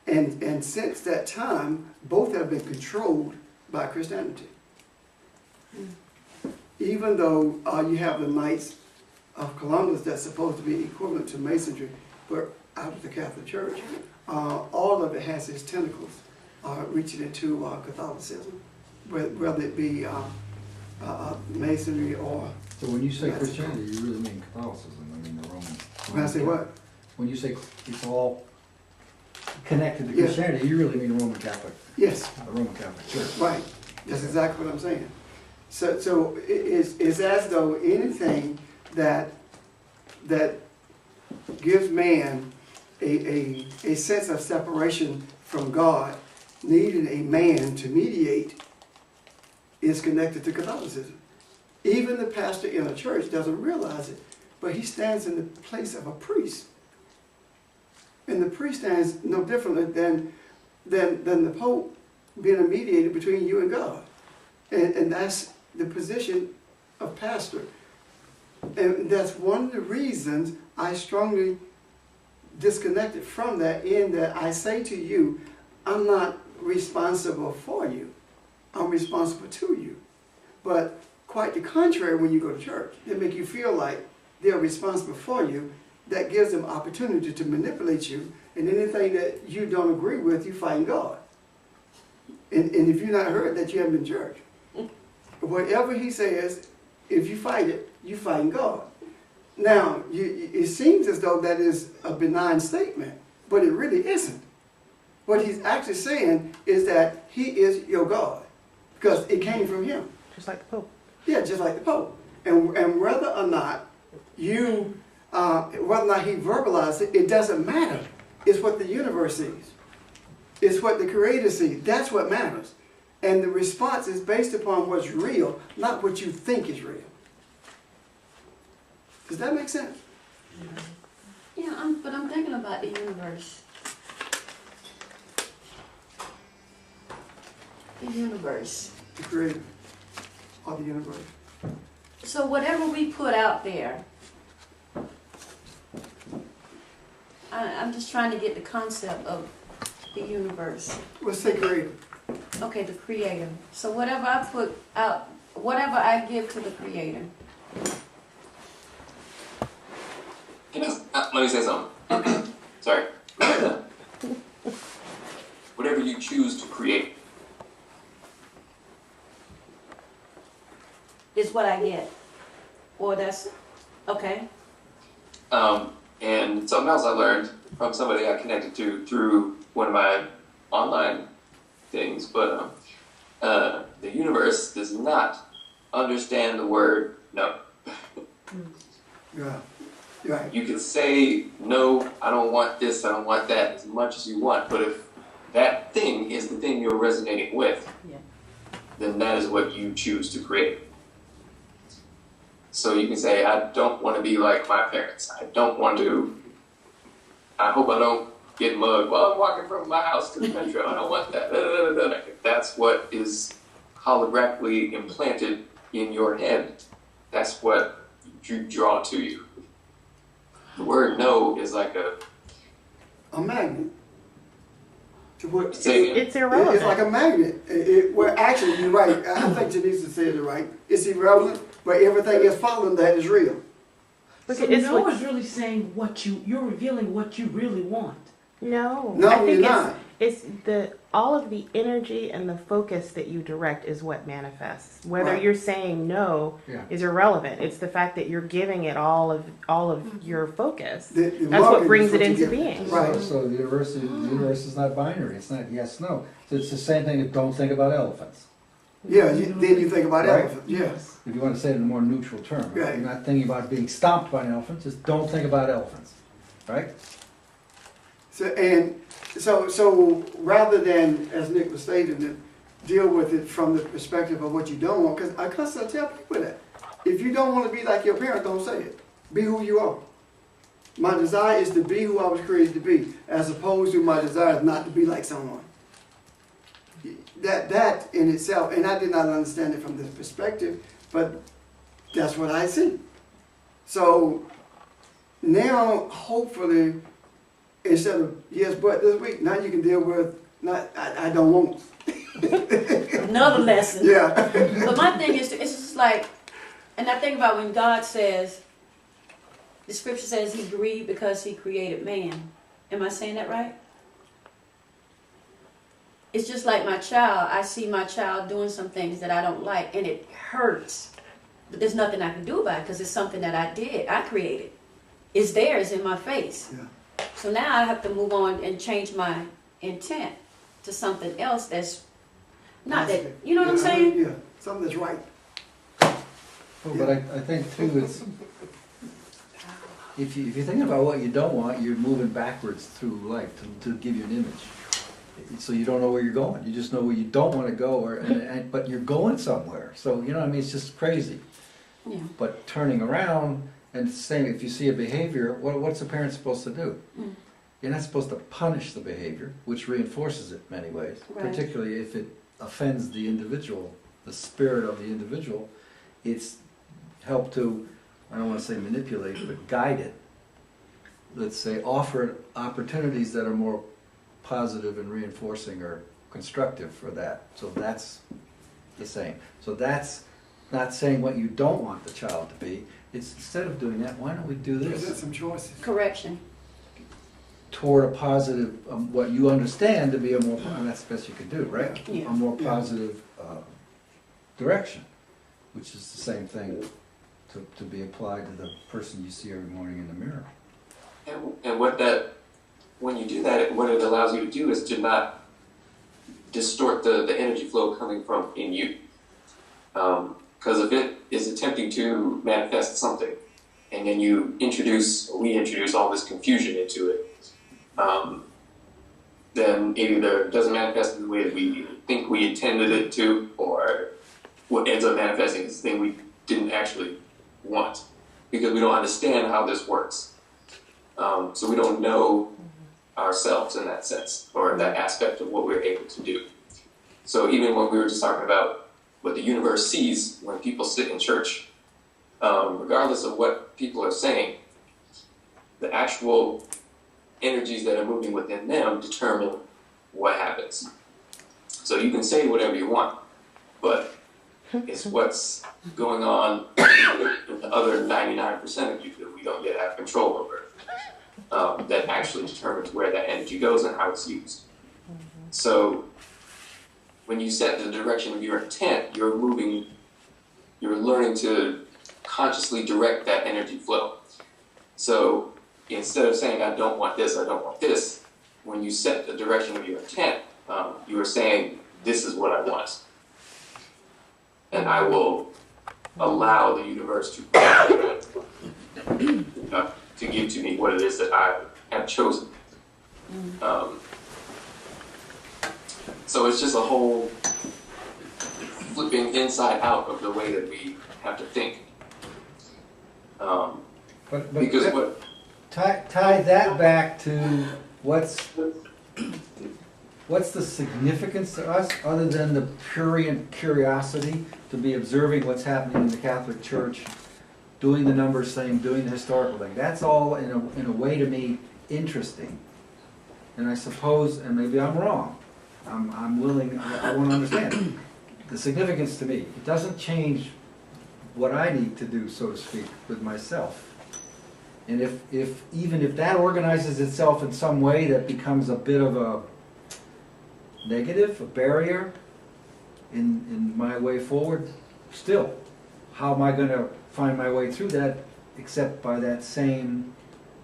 And since that time, both have been controlled by Christianity. Even though you have the Knights of Columbus that's supposed to be equivalent to Masonry, but out of the Catholic Church, all of it has its tentacles reaching into Catholicism, whether it be Masonry or... So when you say Christianity, you really mean Catholicism, I mean the Roman... When I say what? When you say it's all connected to Christianity, you really mean Roman Catholic. Yes. The Roman Catholic Church. Right. That's exactly what I'm saying. So it's as though anything that gives man a sense of separation from God, needing a man to mediate, is connected to Catholicism. Even the pastor in a church doesn't realize it, but he stands in the place of a priest. And the priest stands no differently than the Pope being a mediator between you and God. And that's the position of pastor. And that's one of the reasons I strongly disconnected from that, in that I say to you, I'm not responsible for you. I'm responsible to you. But quite the contrary, when you go to church, they make you feel like they're responsible for you. That gives them opportunity to manipulate you, and anything that you don't agree with, you fight God. And if you're not heard, that you haven't been church. Whatever he says, if you fight it, you fight God. Now, it seems as though that is a benign statement, but it really isn't. What he's actually saying is that he is your God, because it came from him. Just like the Pope. Yeah, just like the Pope. And whether or not you, whether or not he verbalized it, it doesn't matter. It's what the universe sees. It's what the Creator sees. That's what matters. And the response is based upon what's real, not what you think is real. Does that make sense? Yeah, but I'm thinking about the universe. The universe. The creator of the universe. So whatever we put out there, I'm just trying to get the concept of the universe. Let's say creator. Okay, the creator. So whatever I put out, whatever I give to the creator. Let me say something. Okay. Sorry. Whatever you choose to create. Is what I get. Or that's, okay. And something else I learned from somebody I connected to through one of my online things, but the universe does not understand the word no. Yeah. Right. You can say, no, I don't want this, I don't want that, as much as you want, but if that thing is the thing you're resonating with, Yeah. then that is what you choose to create. So you can say, I don't want to be like my parents. I hope I don't get mugged while I'm walking from my house to the metro. I don't want that. If that's what is holographically implanted in your head, that's what you draw to you. The word no is like A magnet. To what? Say again. It's irrelevant. It's like a magnet. Well, actually, you're right. I think Janisa said it right. It's irrelevant, but everything else following that is real. Look, So it's no what- is really saying you're revealing what you really want. No, No, I think you're not. it's all of the energy and the focus that you direct is what manifests. Whether Right. you're saying no Yeah. is irrelevant. It's the fact that you're giving it all of your focus. The That's market what is brings it you into get. being. Right. So the universe is not binary, it's not yes, no. So it's the same thing as don't think about elephants. Yeah, then you think about Right. elephants. Yes. If you want to say it in a more neutral term. Right. You're not thinking about being stomped by an elephant, just don't think about elephants, right? So rather than, as Nick was stating, deal with it from the perspective of what you don't want, because I constantly tell people that. If you don't want to be like your parent, don't say it. Be who you are. My desire is to be who I was created to be, as opposed to my desire is not to be like someone. That in itself, and I did not understand it from this perspective, but that's what I see. So now, hopefully, instead of yes, but this week, now you can deal with not. I don't want. Another lesson. Yeah. But my thing is, it's just like, and I think about when God says, the scripture says he grieved because he created man. Am I saying that right? It's just like my child. I see my child doing some things that I don't like, and it hurts. But there's nothing I can do about it because it's something that I did. I created. It's there. It's in my face. Yeah. So now I have to move on and change my intent to something else that's not that. You know what I'm saying? Yeah. Something that's right. Well, but I think too, it's, if you're thinking about what you don't want, you're moving backwards through life to give you an image. So you don't know where you're going. You just know where you don't want to go, but you're going somewhere. So, you know what I mean? It's just crazy. Yeah. But turning around and saying, if you see a behavior, what's a parent supposed to do? Mm. You're not supposed to punish the behavior, which reinforces it in many ways, Right. particularly if it offends the individual, the spirit of the individual. It's help to, I don't want to say manipulate, but guide it. Let's say offer opportunities that are more positive and reinforcing or constructive for that. So that's the same. So that's not saying what you don't want the child to be. It's instead of doing that, why don't we do Present this? some choices. Correction. Toward a positive, what you understand to be a more, and that's the best you can do, right? Yeah. A more Yeah. positive direction, which is the same thing to be applied to the person you see every morning in the mirror. And when you do that, what it allows you to do is to not distort the energy flow coming from in you. Because if it is attempting to manifest something, and then we introduce all this confusion into it, then it either doesn't manifest in the way that we think we intended it to, or what ends up manifesting is the thing we didn't actually want, because we don't understand how this works. So we don't know ourselves in that sense, or that aspect of what we're able to do. So even when we were just talking about what the universe sees when people sit in church, regardless of what people are saying, the actual energies that are moving within them determine what happens. So you can say whatever you want, but it's what's going on in the other 99% of you that we don't yet have control over, that actually determines where that energy goes and how it's used. So when you set the direction of your intent, you're learning to consciously direct that energy flow. So instead of saying, I don't want this, when you set the direction of your intent, you are saying, this is what I want. And I will allow the universe to give to me what it is that I have chosen. So it's just a whole flipping inside out of the way that we have to think. Because what... Tie that back to what's the significance to us, other than the prurient curiosity to be observing what's happening in the Catholic Church, doing the numbers thing, doing the historical thing. That's all in a way to me interesting. And I suppose, and maybe I'm wrong, I'm willing, I want to understand the significance to me. It doesn't change what I need to do, so to speak, with myself. And even if that organizes itself in some way that becomes a bit of a negative, a barrier in my way forward, still, how am I going to find my way through that except by that same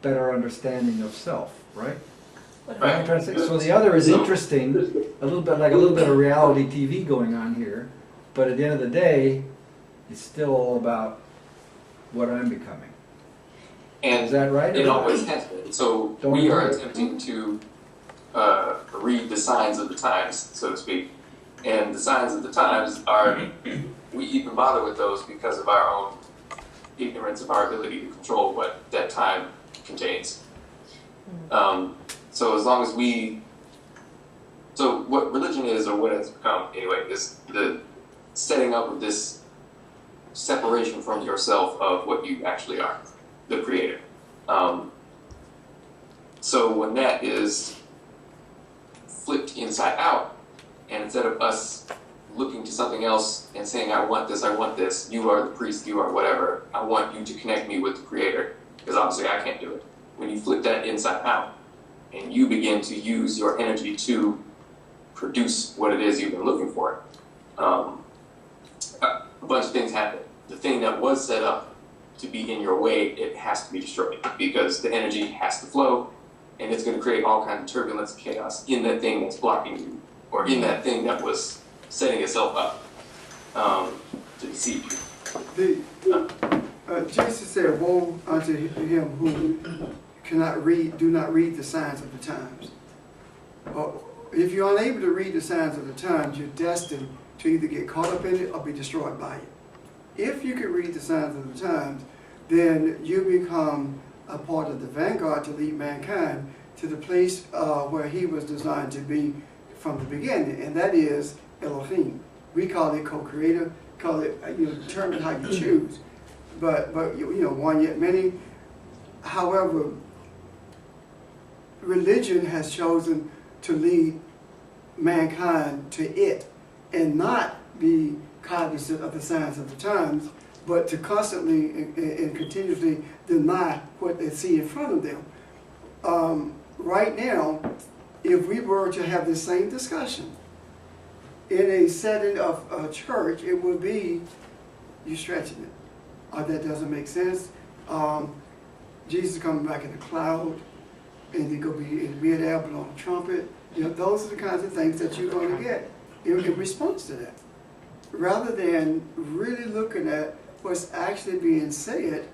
better understanding of self, right? What I'm trying to say. So the other is interesting, a little bit of reality TV going on here, but at the end of the day, it's still all about what I'm becoming. And is that right? It always has been. So we are attempting to read the signs of the times, so to speak. And the signs of the times are, we even bother with those because of our own ignorance of our ability to control what that time contains. So as long as so what religion is, or what it's become anyway, is the setting up of this separation from yourself of what you actually are, the creator. So when that is flipped inside out, and instead of us looking to something else and saying, I want this, you are the priest, you are whatever, I want you to connect me with the creator, because obviously I can't do it. When you flip that inside out, and you begin to use your energy to produce what it is you've been looking for, a bunch of things happen. The thing that was set up to be in your way, it has to be destroyed, because the energy has to flow, and it's going to create all kinds of turbulence and chaos in that thing that's blocking you, or in that thing that was setting itself up to deceive you. Jesus said, woe unto him who do not read the signs of the times. If you're unable to read the signs of the times, you're destined to either get caught up in it or be destroyed by it. If you can read the signs of the times, then you become a part of the vanguard to lead mankind to the place where he was designed to be from the beginning, and that is Elohim. We call it co-creator, call it, determine how you choose. But one yet many. However, religion has chosen to lead mankind to it and not be cognizant of the signs of the times, but to constantly and continuously deny what they see in front of them. Right now, if we were to have the same discussion in a setting of a church, it would be, you stretching it. That doesn't make sense. Jesus coming back in a cloud, and he's going to be in mid-air blowing a trumpet. Those are the kinds of things that you're going to get in response to that. Rather than really looking at what's actually being said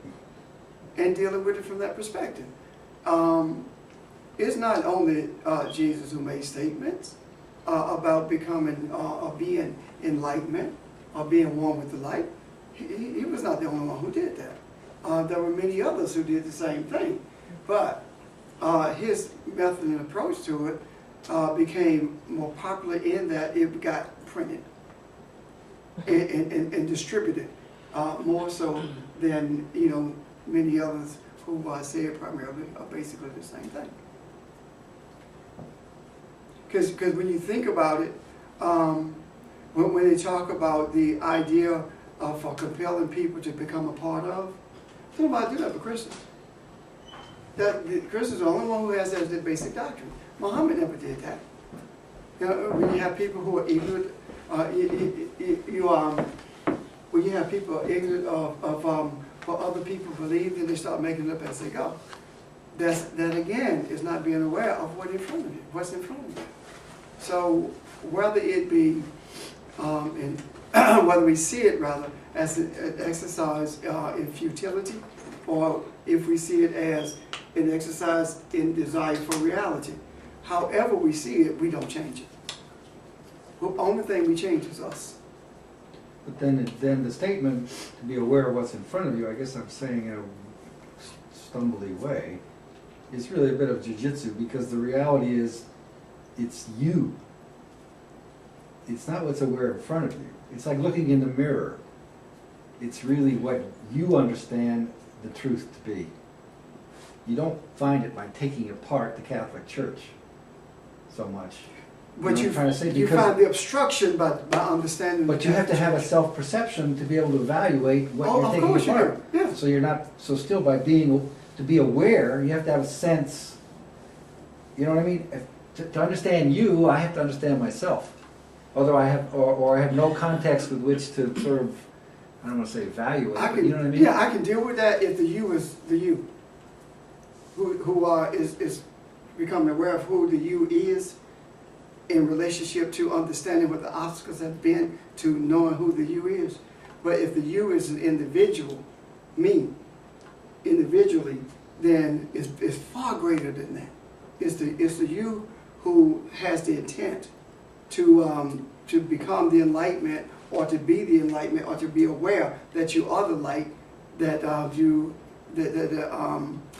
and dealing with it from that perspective. it's not only Jesus who made statements about becoming or being enlightenment or being one with the light. He was not the only one who did that. There were many others who did the same thing, but his method and approach to it became more popular in that it got printed and distributed more so than many others who said primarily are basically the same thing. Because when you think about it, when they talk about the idea of compelling people to become a part of, nobody do that but Christians. Christians are the only one who has that basic doctrine. Muhammad never did that. When you have people who are ignorant, when you have people ignorant of what other people believe, then they start making it up as they go. That again is not being aware of what's in front of you. So whether it be, whether we see it rather as an exercise in futility, or if we see it as an exercise in desire for reality, however we see it, we don't change it. The only thing we change is us. But then the statement, to be aware of what's in front of you, I guess I'm saying in a stumbly way, is really a bit of jujitsu, because the reality is, it's you. It's not what's aware in front of you. It's like looking in the mirror. It's really what you understand the truth to be. You don't find it by taking apart the Catholic Church so much. But you find the obstruction by understanding. But you have to have a self-perception to be able to evaluate what you're taking apart. Of course you do. Yeah. So you're not, so still by to be aware, you have to have a sense, you know what I mean? To understand you, I have to understand myself. Although I have, or I have no context with which to sort of, I don't want to say evaluate, but you know what I mean? Yeah, I can deal with that if the you is the you. Who is becoming aware of who the you is in relationship to understanding what the obstacles have been to knowing who the you is. But if the you is an individual, me, individually, then it's far greater than that. It's the you who has the intent to become the enlightenment, or to be the enlightenment, or to be aware that you are the light that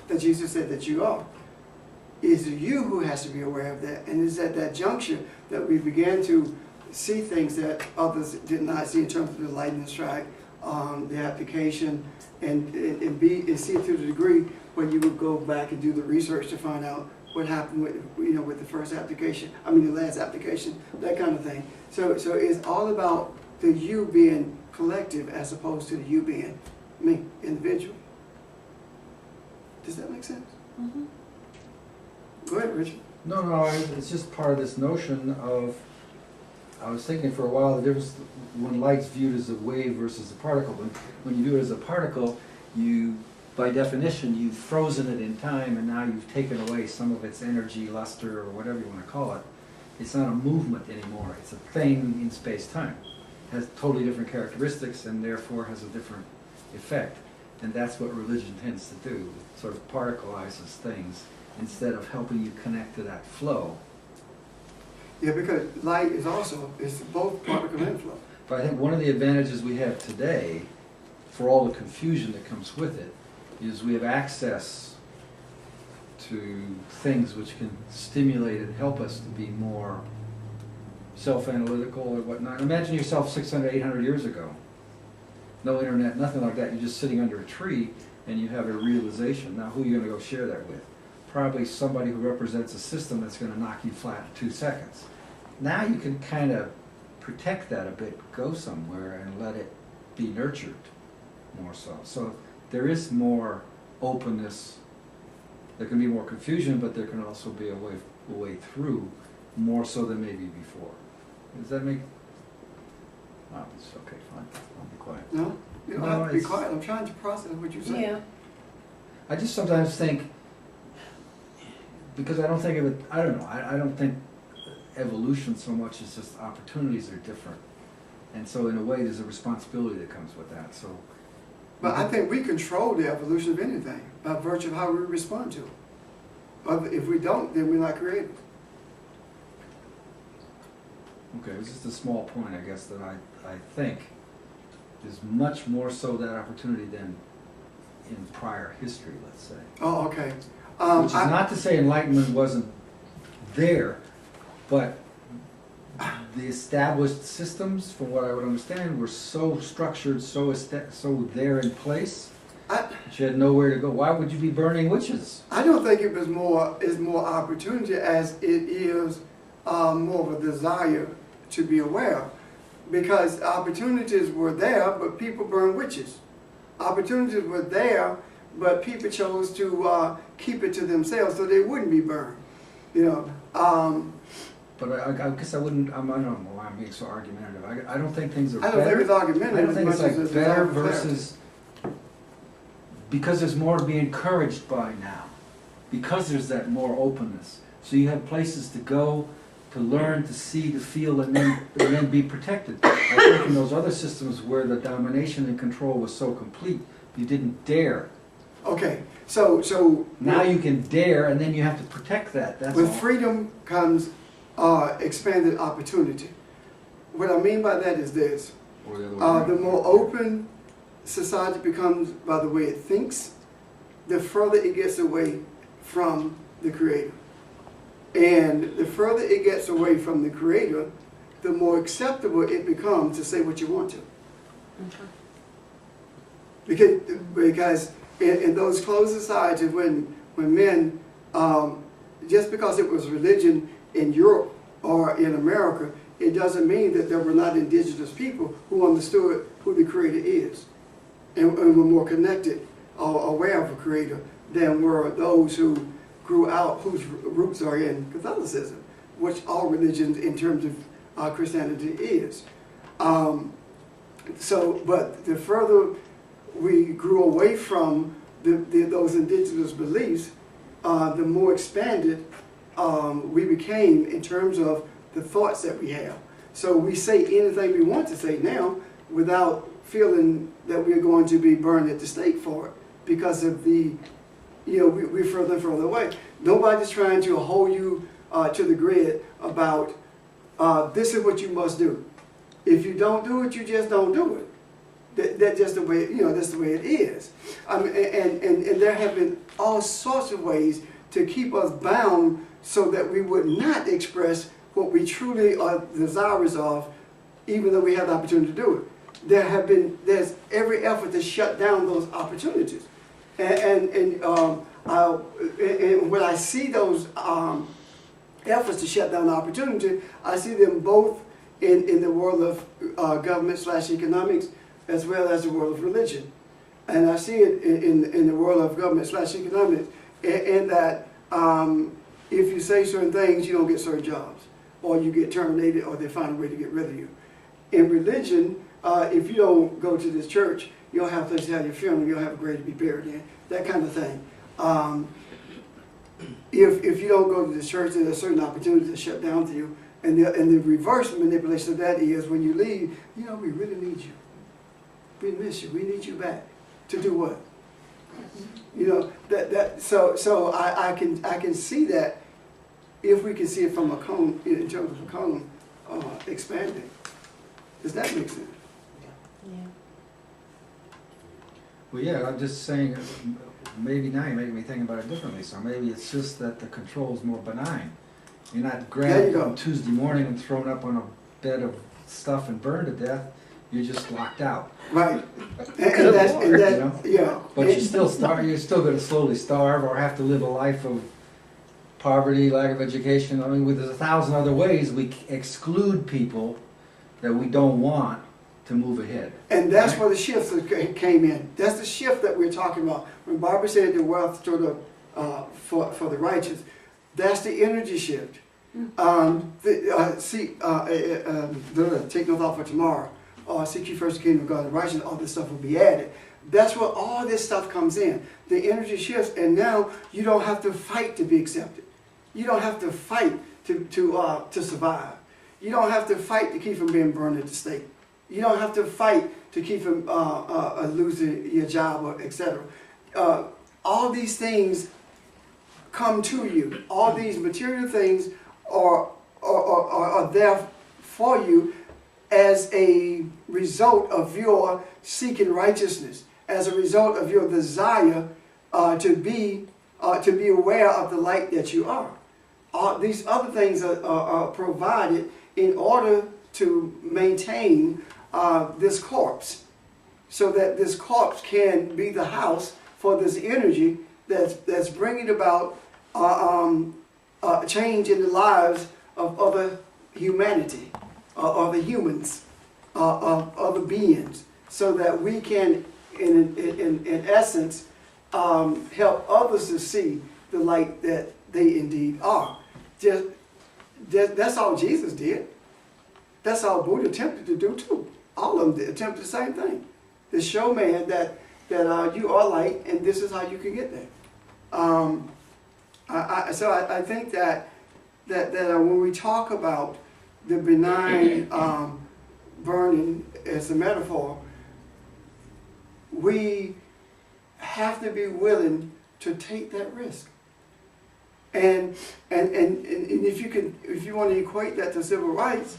that Jesus said that you are. It's you who has to be aware of that, and it's at that juncture that we began to see things that others did not see in terms of the lightning strike, the application, and see it to the degree where you would go back and do the research to find out what happened with the first application, the last application, that kind of thing. So it's all about the you being collective as opposed to the you being me, individual. Does that make sense? Mm-hmm. Go ahead, Richard. No, it's just part of this notion of, I was thinking for a while the difference when light's viewed as a wave versus a particle. When you view it as a particle, by definition, you've frozen it in time, and now you've taken away some of its energy, luster, or whatever you want to call it. It's not a movement anymore. It's a thing in space-time. It has totally different characteristics, and therefore has a different effect. And that's what religion tends to do. It sort of particleizes things instead of helping you connect to that flow. Yeah, because light is both particle and flow. But I think one of the advantages we have today, for all the confusion that comes with it, is we have access to things which can stimulate and help us to be more self-analytical or whatnot. Imagine yourself 600, 800 years ago. No internet, nothing like that. You're just sitting under a tree and you have a realization. Now, who are you going to go share that with? Probably somebody who represents a system that's going to knock you flat in 2 seconds. Now you can kind of protect that a bit, go somewhere and let it be nurtured more so. So there is more openness. There can be more confusion, but there can also be a way through, more so than maybe before. Does that make... Oh, it's okay, fine. I'll be quiet. No? You don't have to be quiet. I'm trying to process what you're saying. Yeah. I just sometimes think, because I don't think of it, I don't know, I don't think evolution so much as just opportunities are different. And so in a way there's a responsibility that comes with that. So, but I think we control the evolution of anything by virtue of how we respond to it. If we don't, then we're not creative. Okay, it's just a small point, I guess, that I think is much more so that opportunity than in prior history, let's say. Oh, okay. Which is not to say enlightenment wasn't there, but the established systems, from what I would understand, were so structured, so there in place, that you had nowhere to go. Why would you be burning witches? I don't think it was more opportunity as it is more of a desire to be aware, because opportunities were there, but people burned witches. Opportunities were there, but people chose to keep it to themselves so they wouldn't be burned. You know. But I guess I wouldn't. I don't know why I'm being so argumentative. I don't think things are I better. don't think it's argumentative. I don't think as it's much as like better desire for versus because there's more to be encouraged by now, because there's that more openness. So you have places to go, to learn, to see, to feel, and then be protected. I think in those other systems where the domination and control was so complete, you didn't dare. Okay, so Now you can dare, and then you have to protect that. That's with all. freedom comes expanded opportunity. What I mean by that is this: Or the other way around. the more open society becomes by the way it thinks, the further it gets away from the Creator. And the further it gets away from the Creator, the more acceptable it becomes to say what you want to. Because in those closed societies, when men, just because it was religion in Europe or in America, it doesn't mean that there were not indigenous people who understood who the Creator is and were more connected or aware of a Creator than were those who grew out, whose roots are in Catholicism, which all religions in terms of Christianity is. But the further we grew away from those indigenous beliefs, the more expanded we became in terms of the thoughts that we have. So we say anything we want to say now without feeling that we're going to be burned at the stake for it because of we're further and further away. Nobody's trying to hold you to the grid about this is what you must do. If you don't do it, you just don't do it. That's just the way, that's the way it is. And there have been all sorts of ways to keep us bound so that we would not express what we truly are desirous of, even though we have the opportunity to do it. There's every effort to shut down those opportunities. And when I see those efforts to shut down the opportunity, I see them both in the world of government/economics as well as the world of religion. And I see it in the world of government/economics in that if you say certain things, you don't get certain jobs, or you get terminated, or they find a way to get rid of you. In religion, if you don't go to this church, you don't have a place to have your funeral, you don't have a grave to be buried in, that kind of thing. If you don't go to this church, then there's certain opportunities to shut down to you. And the reverse manipulation of that is when you leave, we really need you. We miss you. We need you back. To do what? So I can see that if we can see it from a cone, in terms of a cone expanding. Does that make sense? Yeah. Well, yeah, I'm just saying, maybe now you're making me think about it differently. So maybe it's just that the control is more benign. You're not grabbed on Tuesday morning and thrown up on a bed of stuff and burned to death. You're just locked out. Right. And yeah. But you're still going to slowly starve or have to live a life of poverty, lack of education. I mean, there's 1,000 other ways we exclude people that we don't want to move ahead. And that's where the shift came in. That's the shift that we're talking about. When Barbara said the wealth stored up for the righteous, that's the energy shift. Take no thought for tomorrow. Seek ye first the kingdom of God and righteousness, all this stuff will be added. That's where all this stuff comes in. The energy shifts, and now you don't have to fight to be accepted. You don't have to fight to survive. You don't have to fight to keep from being burned at the stake. You don't have to fight to keep from losing your job, or etc. All these things come to you. All these material things are there for you as a result of your seeking righteousness, as a result of your desire to be aware of the light that you are. These other things are provided in order to maintain this corpse, so that this corpse can be the house for this energy that's bringing about change in the lives of other humanity, other humans, of other beings, so that we can, in essence, help others to see the light that they indeed are. That's all Jesus did. That's all Buddha attempted to do too. All of them attempted the same thing. To show man that you are light, and this is how you can get there. So I think that when we talk about the benign burning as a metaphor, we have to be willing to take that risk. And if you want to equate that to civil rights,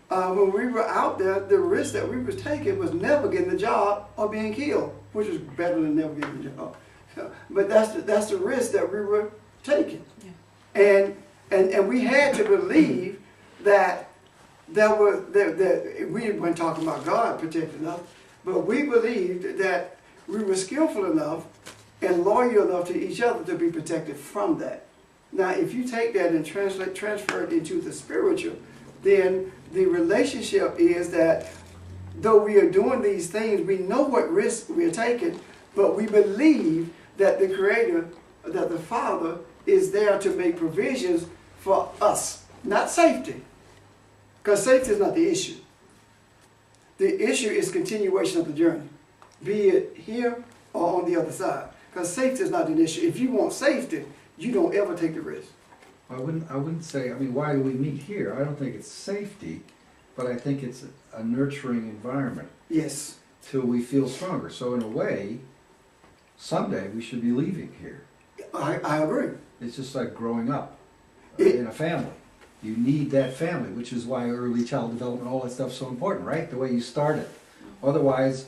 when we were out there, the risk that we was taking was never getting the job or being killed, which is better than never getting the job. But that's the risk that we were taking. Yeah. And we had to believe that we weren't talking about God protecting us, but we believed that we were skillful enough and loyal enough to each other to be protected from that. Now, if you take that and transfer it into the spiritual, then the relationship is that though we are doing these things, we know what risks we are taking, but we believe that the Creator, that the Father, is there to make provisions for us, not safety. Because safety is not the issue. The issue is continuation of the journey, be it here or on the other side. Because safety is not an issue. If you want safety, you don't ever take the risk. I wouldn't say, I mean, why do we meet here? I don't think it's safety, but I think it's a nurturing environment. Yes. Till we feel stronger. So in a way, someday we should be leaving here. I agree. It's just like growing up in a family. You need that family, which is why early child development, all that stuff is so important, right? The way you start it. Otherwise,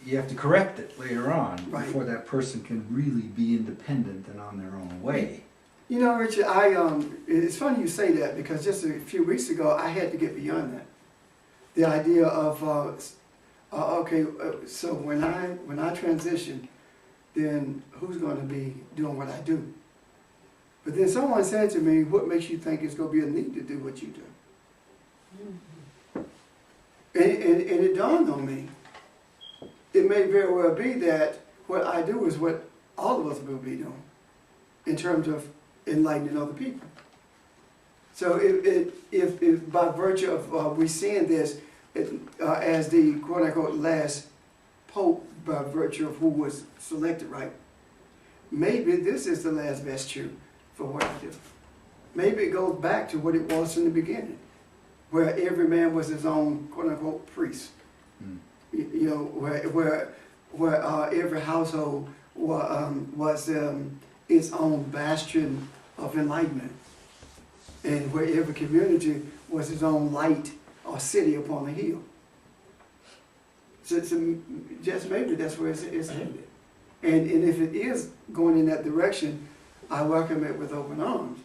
you have to correct it later on before that person can really be independent and on their own way. You know, Richard, it's funny you say that, because just a few weeks ago, I had to get beyond that. The idea of, so when I transition, then who's going to be doing what I do? But then someone said to me, what makes you think it's going to be a need to do what you do? And it dawned on me. It may very well be that what I do is what all of us will be doing in terms of enlightening other people. So if by virtue of we seeing this as the quote-unquote last pope, by virtue of who was selected, right, maybe this is the last vesture for what I do. Maybe it goes back to what it was in the beginning, where every man was his own quote-unquote priest. You know, where every household was its own bastion of enlightenment, and where every community was its own light or city upon a hill. So just maybe that's where it's headed. And if it is going in that direction, I welcome it with open arms.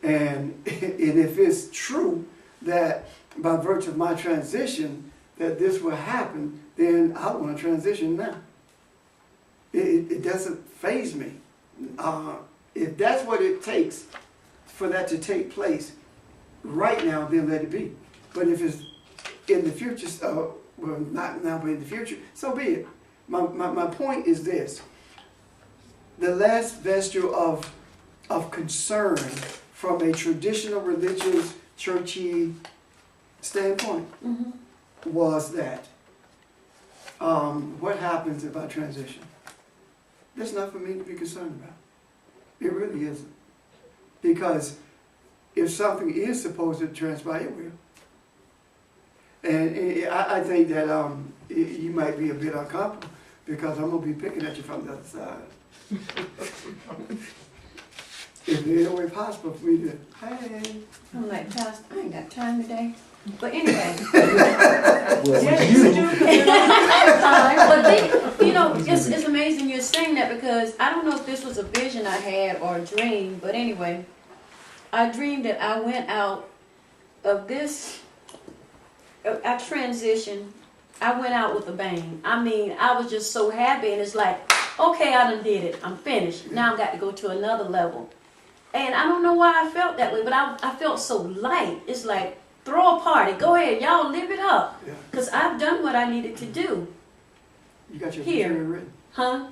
And if it's true that by virtue of my transition that this will happen, then I want to transition now. It doesn't faze me. If that's what it takes for that to take place right now, then let it be. But if it's in the future, well, not now, but in the future, so be it. My point is this. The last vesture of concern from a traditional religious, churchy standpoint was that what happens if I transition? That's not for me to be concerned about. It really isn't. Because if something is supposed to transpire, it will. And I think that you might be a bit uncomfortable because I'm going to be picking at you from the other side. if there's no way possible for me to, hey, I'm like, Pastor, I ain't got time today. But anyway. Well, Yes, you- you do, 'cause you don't have time. But they, you know, it's amazing you're saying that because I don't know if this was a vision I had or a dream, but anyway, I dreamed that I went out of this, I transitioned, I went out with a bang. I mean, I was just so happy and it's like, okay, I done did it, I'm finished. Now I got to go to another level. And I don't know why I felt that way, but I felt so light. It's like, throw a party, go ahead, y'all live it up. yeah, Because I've done what I needed to do. you got your Here. vision written. Huh?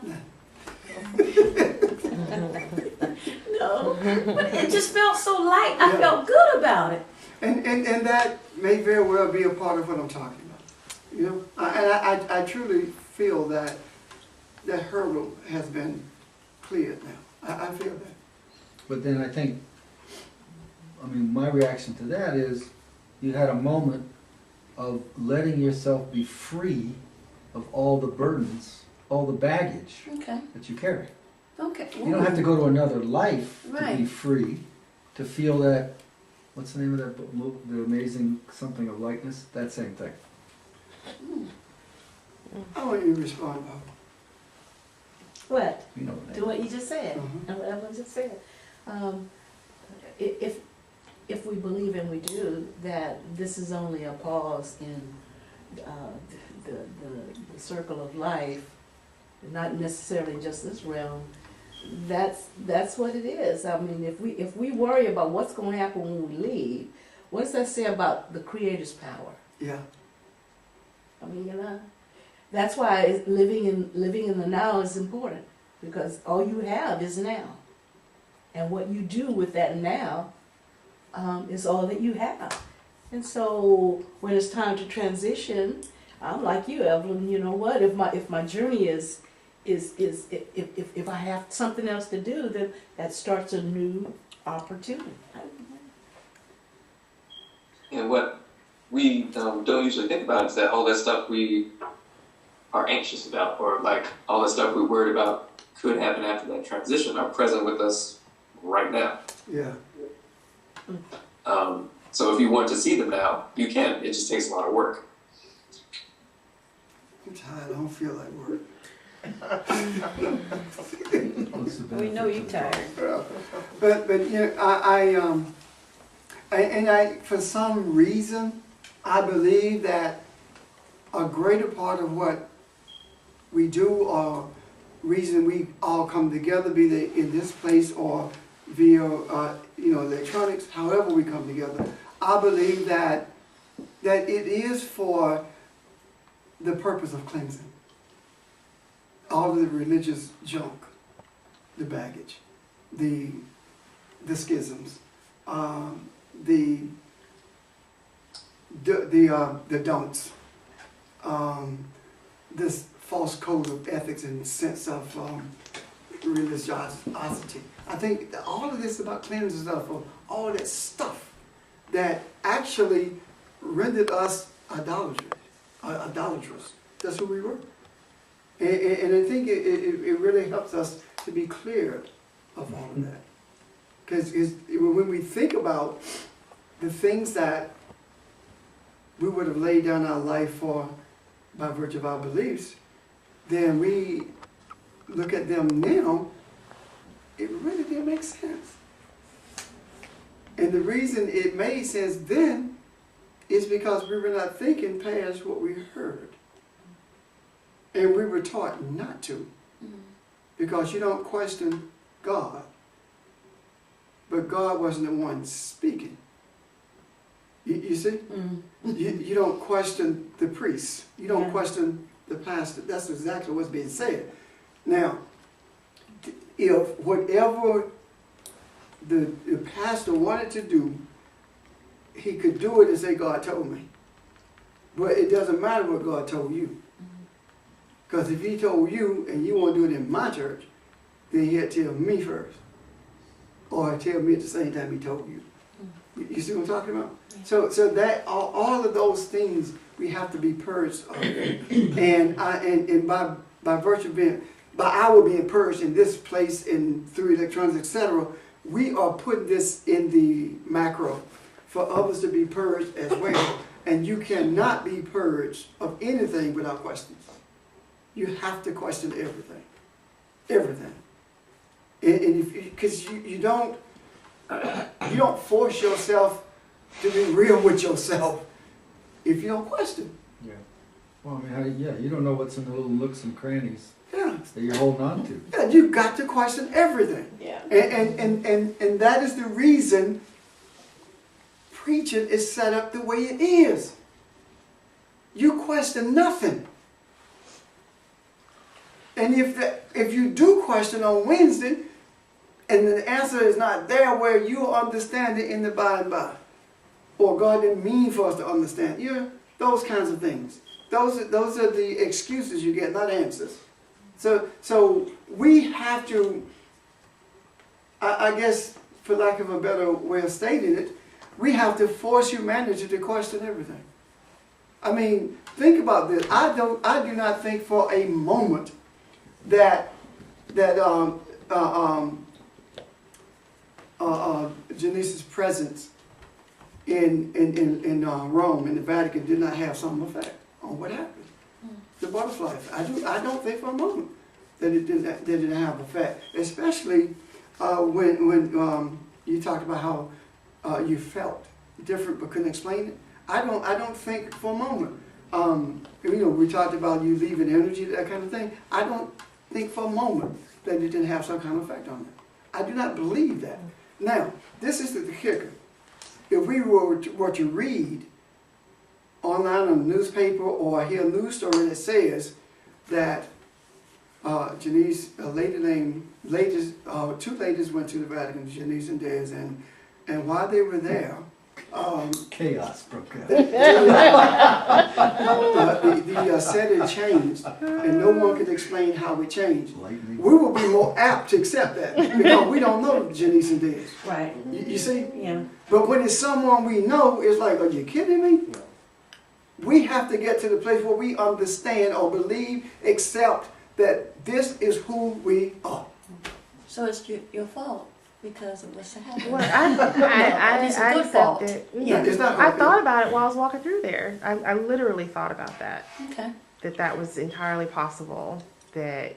No. But it just felt so light. I Yeah. felt good about it. And that may very well be a part of what I'm talking about. You know, I truly feel that that hurdle has been cleared now. I feel that. But then I think, I mean, my reaction to that is you had a moment of letting yourself be free of all the burdens, all the baggage Okay. that you carry. Okay. You don't have to go to another life to be Right. free, to feel that, what's the name of that book, The Amazing Something of Lightness? That same thing. I want you to respond, Bob. What? You know the To name. what you just said, Mhm. and what Evelyn just said. If we believe and we do that this is only a pause in the circle of life, not necessarily just this realm, that's what it is. I mean, if we worry about what's going to happen when we leave, what does that say about the Creator's power? Yeah. I mean, you know, that's why living in the now is important, because all you have is now, and what you do with that now is all that you have. And so when it's time to transition, I'm like you, Evelyn. You know what? If my journey is if I have something else to do, then that starts a new opportunity. And what we don't usually think about is that all that stuff we are anxious about, or like all the stuff we're worried about could happen after that transition, are present with us right now. Yeah. So if you want to see them now, you can. It just takes a lot of work. I'm tired. I don't feel like work. What's the We know you're benefit of the tired. But you know, I for some reason I believe that a greater part of what we do, or reason we all come together, be they in this place or via electronics, however we come together, I believe that it is for the purpose of cleansing all of the religious junk, the baggage, the schisms, the don'ts, this false code of ethics and sense of religiosity. I think that all of this about cleansing stuff, of all that stuff that actually rendered us idolatrous. That's who we were. And I think it really helps us to be clear of all of that. Because when we think about the things that we would have laid down our life for by virtue of our beliefs, then we look at them now, it really didn't make sense. And the reason it made sense then is because we were not thinking past what we heard. And we were taught not to. Because you don't question God. But God wasn't the one speaking. You see? You don't question the priest. You don't question the pastor. That's exactly what's being said. Now, if whatever the pastor wanted to do, he could do it and say, God told me. But it doesn't matter what God told you. Because if he told you and you want to do it in my church, then he had to tell me first. Or tell me at the same time he told you. You see what I'm talking about? Yeah. So that all of those things we have to be purged of. And by virtue of being, by our being purged in this place and through electronics, etc., we are putting this in the macro for others to be purged as well. And you cannot be purged of anything without questions. You have to question everything. Everything. And because you don't force yourself to be real with yourself if you don't question. Yeah. Well, I mean, you don't know what's in the little nooks and crannies Yeah. that you're holding on to. Yeah, you've got to question everything. Yeah. And that is the reason preaching is set up the way it is. You question nothing. And if you do question on Wednesday, and the answer is not there where you understand it in the by and by, or God didn't mean for us to understand, those kinds of things. Those are the excuses you get, not answers. So we have to, I guess, for lack of a better way of stating it, we have to force humanity to question everything. I mean, think about this. I do not think for a moment that Janice's presence in Rome, in the Vatican, did not have some effect on what happened. The butterfly effect. I don't think for a moment that it didn't have effect, especially when you talked about how you felt different but couldn't explain it. I don't think for a moment. We talked about you leaving energy, that kind of thing. I don't think for a moment that it didn't have some kind of effect on it. I do not believe that. Now, this is the kicker. If we were to read online on the newspaper or hear a news story that says that Janice, two ladies went to the Vatican, Janice and Des, and while they were there, Chaos broke out. the setting changed, and no one could explain how it changed. Lightning. We will be more apt to accept that because we don't know Janice and Des. Right. You see? Yeah. But when it's someone we know, it's like, are you kidding me? We have to get to the place where we understand or believe, accept that this is who we are. So it's your fault because of what's happening. Well, I It's a good accept fault. it. Yeah, it's not I her thought about it while I was walking through there. I literally thought about that. Okay. That was entirely possible. That,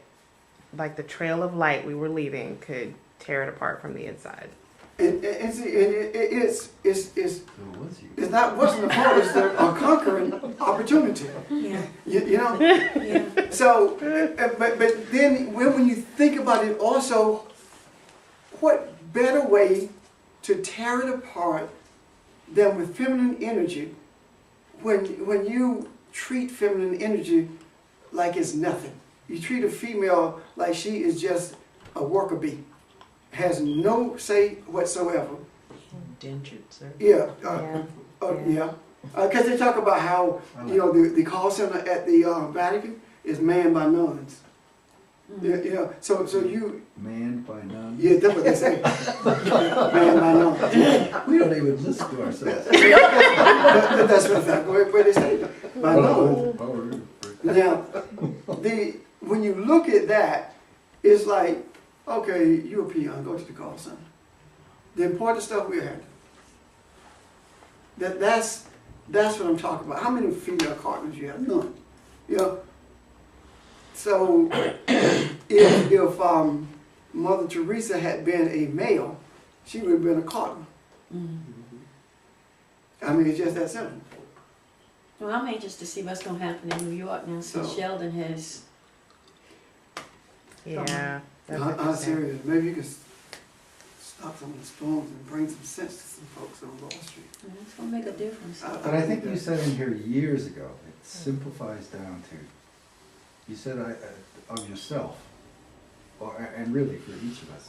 like, the trail of light we were leaving could tear it apart from the inside. And see, it's So it was you. it's not wasn't a fault, it's a conquering opportunity. Yeah. You know? Yeah. So, but then when you think about it also, what better way to tear it apart than with feminine energy when you treat feminine energy like it's nothing. You treat a female like she is just a worker bee, has no say whatsoever. Indentured, sir. Yeah, Yeah. Because they talk about how the call center at the Vatican is manned by nuns. Yeah, so you Manned by none. yeah, that's what they say. Manned by nuns. We don't even listen to ourselves. But that's what they say. By nuns. Now, when you look at that, it's like, okay, you're a peon, go to the call center. The important stuff we have. That's what I'm talking about. How many female partners you have? None. You know. So if Mother Teresa had been a male, she would have been a cardinal. I mean, it's just that simple. Well, I'm anxious to see what's going to happen in New York now since So- Sheldon has. Yeah. That's I'm interesting. serious. Maybe you could stop some of the storms and bring some sense to some folks on Wall Street. It's going to make a difference. But I think you said in here years ago, it simplifies down to, you said of yourself, and really for each of us.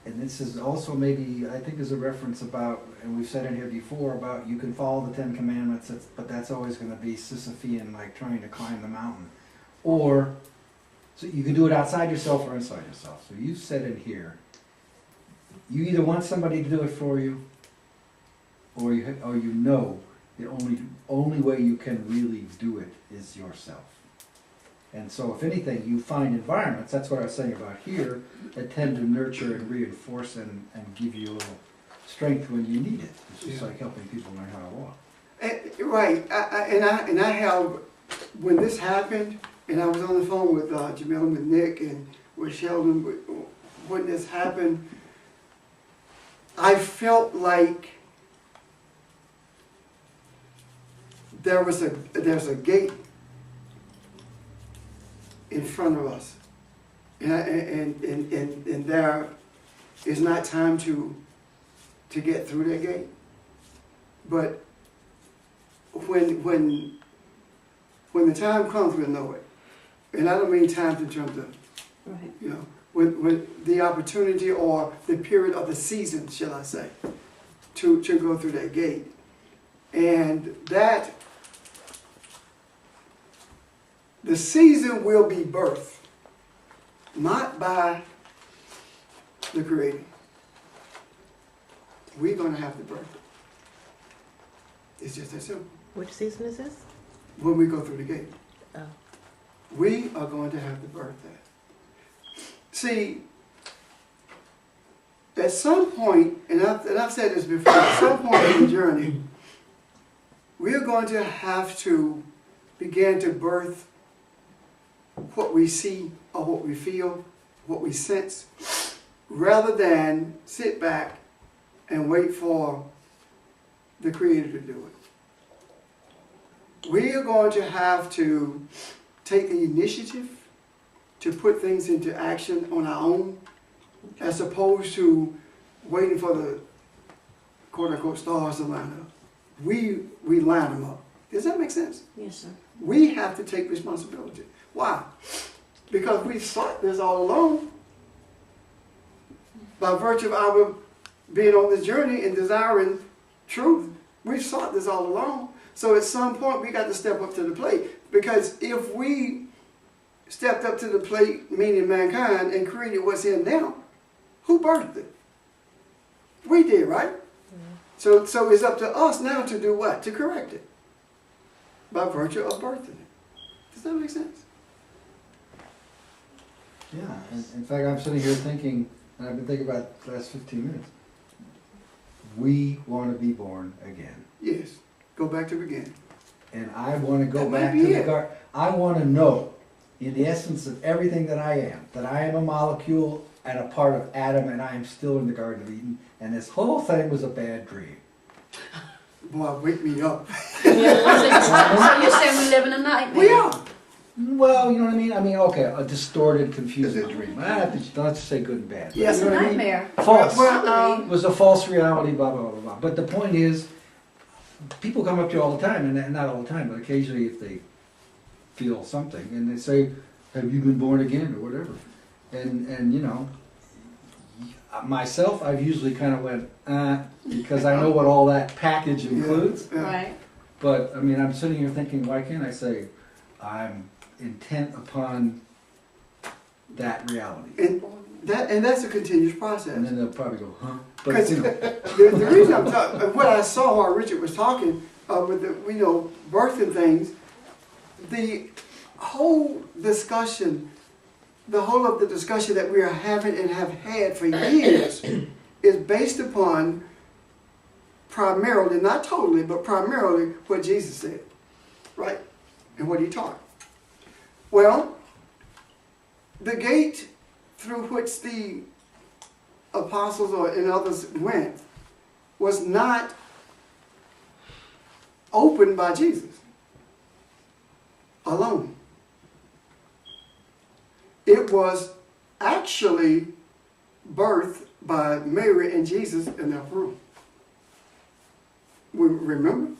And this is also maybe, I think is a reference about, and we've said in here before, about you can follow the 10 Commandments, but that's always going to be Sisyphean, like trying to climb the mountain. Or, so you can do it outside yourself or inside yourself. So you said in here, you either want somebody to do it for you, or you know the only way you can really do it is yourself. And so if anything, you find environments, that's what I was saying about here, that tend to nurture and reinforce and give you a little strength when you need it. It's just Yeah. like helping people learn how to walk. Right, and I have, when this happened, and I was on the phone with Jamila, with Nick, and with Sheldon, when this happened, I felt like there's a gate in front of us, and there is not time to get through that gate, but when the time comes, we'll know it. And I don't mean time in terms of, Right. you know, when the opportunity or the period of the season, shall I say, to go through that gate. And that, the season will be birthed, not by the Creator. We're going to have to birth it. It's just that simple. Which season is this? When we go through the gate. Oh. We are going to have to birth that. See, at some point, and I've said this before, at some point in the journey, we are going to have to begin to birth what we see or what we feel, what we sense, rather than sit back and wait for the Creator to do it. We are going to have to take the initiative to put things into action on our own, as opposed to waiting for the quote-unquote stars to line up. We line them up. Does that make sense? Yes, sir. We have to take responsibility. Why? Because we sought this all along. By virtue of our being on this journey and desiring truth, we've sought this all along. So at some point, we got to step up to the plate. Because if we stepped up to the plate, meaning mankind, and created what's here now, who birthed it? We did, right? So it's up to us now to do what? To correct it. By virtue of birthing it. Does that make sense? Yeah, in fact, I'm sitting here thinking, and I've been thinking about the last 15 minutes, we want to be born again. Yes. Go back to the beginning. And I want to go That might back be to the it. garden. I want to know, in the essence of everything that I am a molecule and a part of Adam, and I am still in the Garden of Eden, and this whole thing was a bad dream. Boy, wake me up. So you're saying we live in a nightmare? We are. Well, you know what I mean? I mean, okay, a distorted, confusing dream. I have to, let's say good and bad. But Yes, you It's know a what I mean? nightmare. False. Well, It was a false reality, blah, blah, blah, blah. But the point is, people come up to you all the time, and not all the time, but occasionally if they feel something, and they say, have you been born again, or whatever. And you know, myself, I've usually kind of went, because I know what all that package includes. Yeah. Right. But, I mean, I'm sitting here thinking, why can't I say, I'm intent upon that reality? And that's a continuous process. And then they'll probably go, huh? But, Because you know, the reason I'm talking, what I saw while Richard was talking with the, you know, birthing things, the whole discussion, the whole of the discussion that we are having and have had for years is based upon primarily, not totally, but primarily what Jesus said, right? And what he taught. Well, the gate through which the apostles and others went was not opened by Jesus alone. It was actually birthed by Mary and Jesus in their room. Remember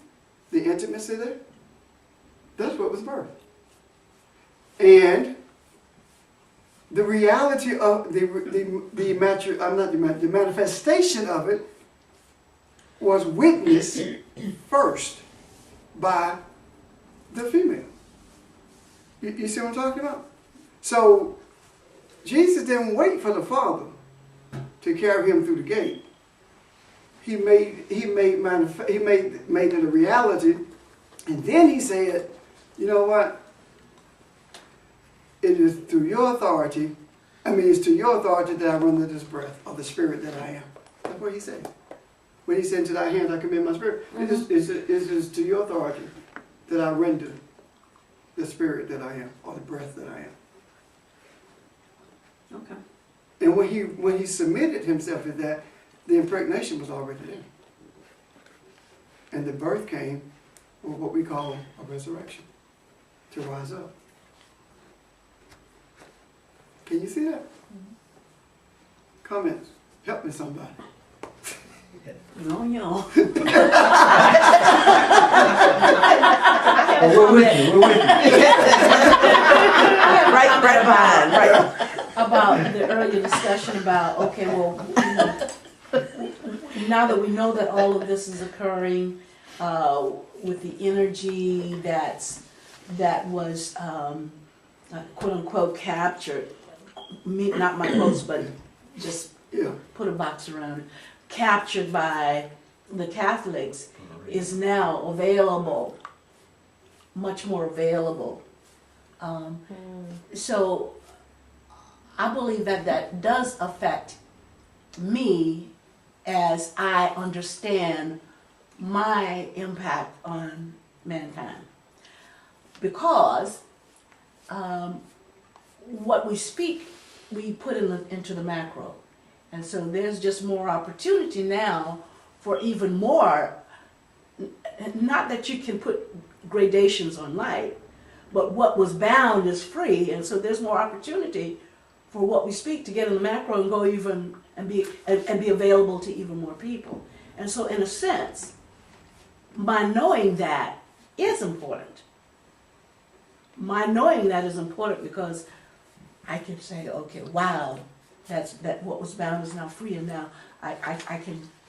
the intimacy there? That's what was birthed. And the reality of the manifestation of it was witnessed first by the female. You see what I'm talking about? So Jesus didn't wait for the Father to carry him through the gate. He made it a reality, and then he said, you know what? it is through your authority, it's to your authority that I render this breath, or the spirit that I am. That's what he said. When he said, into thy hands I commend my spirit, it is to your authority that I render the spirit that I am, or the breath that I am. Okay. And when he submitted himself to that, the impregnation was already there. And the birth came with what we call a resurrection, to rise up. Can you see that? Comments? Help me, somebody. No, Well, we're with you, we're with you. right behind, right. About the earlier discussion about, okay, well, now that we know that all of this is occurring, with the energy that was quote unquote captured, not my quotes, but just put a box around it, captured by the Catholics, is now available, much more available. So I believe that does affect me as I understand my impact on mankind. Because what we speak, we put into the macro. And so there's just more opportunity now for even more, not that you can put gradations on light, but what was bound is free, and so there's more opportunity for what we speak to get in the macro and go even and be available to even more people. And so in a sense, my knowing that is important. My knowing that is important because I can say, okay, wow, that what was bound is now free, and now I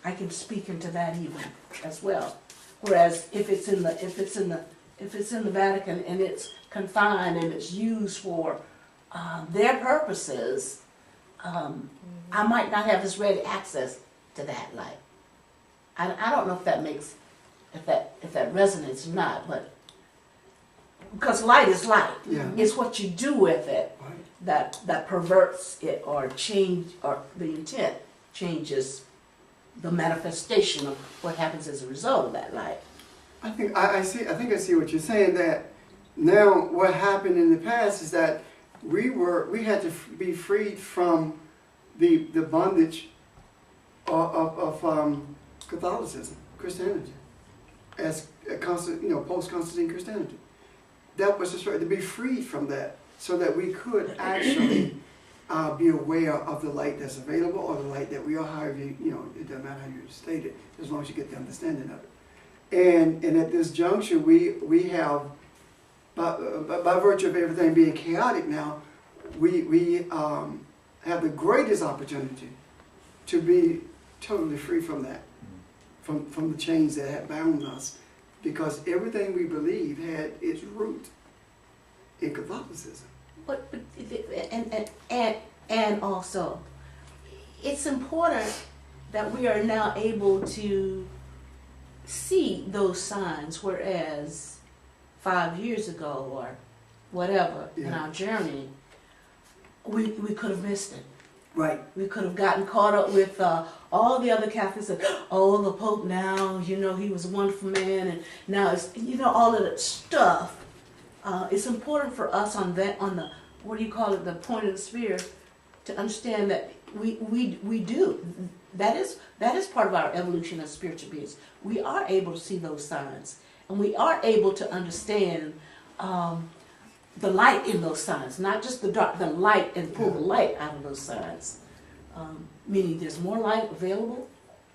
can speak into that even as well. Whereas if it's in the Vatican and it's confined and it's used for their purposes, I might not have as ready access to that light. I don't know if that makes, if that resonates or not, but because light is light. Yeah. It's what you do with it that perverts it or the intent changes the manifestation of what happens as a result of that light. I think I see what you're saying, that now what happened in the past is that we had to be freed from the bondage of Catholicism, Christianity, as a constant, post-Constantine Christianity. That was just right, to be freed from that, so that we could actually be aware of the light that's available, or the light that we are, however it doesn't matter how you state it, as long as you get the understanding of it. And at this juncture, we have, by virtue of everything being chaotic now, we have the greatest opportunity to be totally free from that, from the chains that had bound us, because everything we believe had its root in Catholicism. But and also, it's important that we are now able to see those signs, whereas 5 years ago or whatever in our journey, we could have missed it. Right. We could have gotten caught up with all the other Catholics that, oh, the Pope now, he was a wonderful man, and now it's, all of that stuff. It's important for us on the, what do you call it, the point of the sphere, to understand that we do. That is part of our evolution as spiritual beings. We are able to see those signs, and we are able to understand the light in those signs, not just the dark, the light, and pull the light out of those signs. Meaning there's more light available,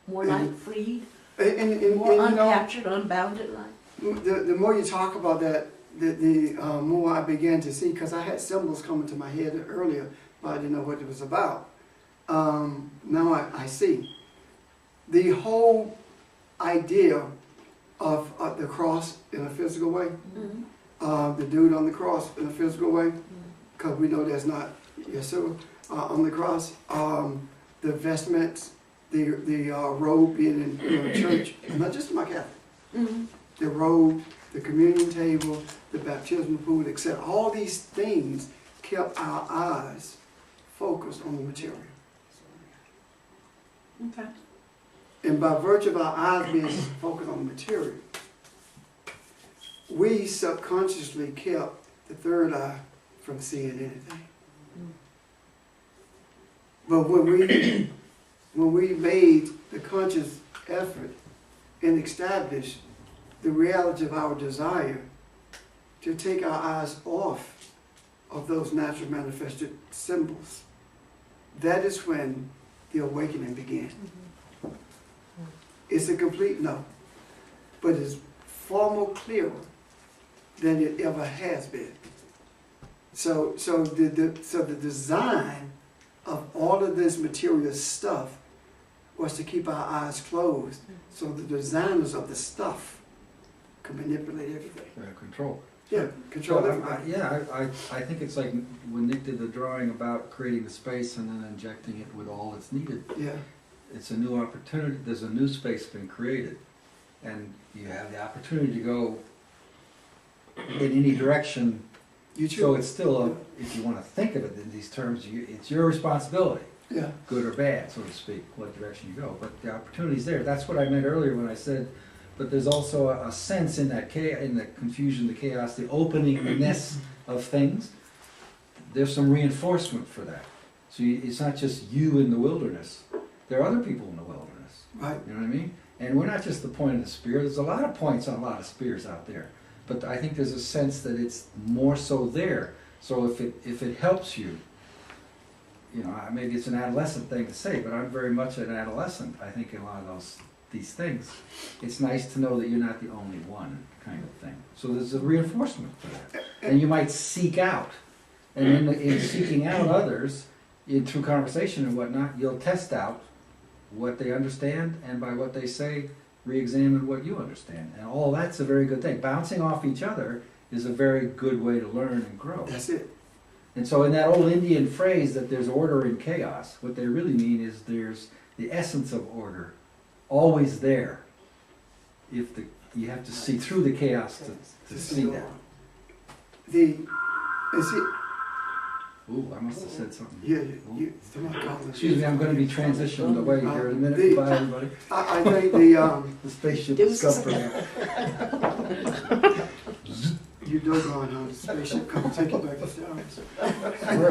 more light freed, more uncaptured, unbounded light. The more you talk about that, the more I began to see, because I had symbols coming to my head earlier, but I didn't know what it was about. Now I see. The whole idea of the cross in a physical way, the dude on the cross in a physical way, because we know there's not Yeshua on the cross, the vestments, the robe being in church, and not just in my Catholic, the robe, the communion table, the baptismal pool, etc. All these things kept our eyes focused on the material. Okay. And by virtue of our eyes being focused on the material, we subconsciously kept the third eye from seeing anything. But when we made the conscious effort and established the reality of our desire to take our eyes off of those natural manifested symbols, that is when the awakening began. It's a complete no, but it's far more clearer than it ever has been. So the design of all of this material stuff was to keep our eyes closed, so the designers of the stuff could manipulate everything. Control. Yeah, control So, everybody. I think it's like when Nick did the drawing about creating the space and then injecting it with all that's needed. Yeah, It's a new opportunity, there's a new space been created. And you have the opportunity to go in any direction. you So choose. it's still, if you want to think of it in these terms, it's your responsibility, Yeah, good or bad, so to speak, what direction you go. But the opportunity's there. That's what I meant earlier when I said, but there's also a sense in that in the confusion, the chaos, the openingness of things. There's some reinforcement for that. So it's not just you in the wilderness. There are other people in the wilderness. right. You know what I mean? And we're not just the point of the spear. There's a lot of points on a lot of spears out there. But I think there's a sense that it's more so there. So if it helps you, you know, maybe it's an adolescent thing to say, but I'm very much an adolescent, I think, in a lot of these things. It's nice to know that you're not the only one, kind of thing. So there's a reinforcement for that. And you might seek out. And in seeking out others, through conversation and whatnot, you'll test out what they understand, and by what they say, re-examine what you understand. And all that's a very good thing. Bouncing off each other is a very good way to learn and grow. That's it. And so in that old Indian phrase that there's order in chaos, what they really mean is there's the essence of order always there. You have to see through the chaos to see that. Ooh, I must have said something. Yeah, somebody called it. Excuse me, I'm going to be transitioned away here in a minute. Bye, everybody. I think The spaceship discovery. you doggone how the spaceship come take you back to stars.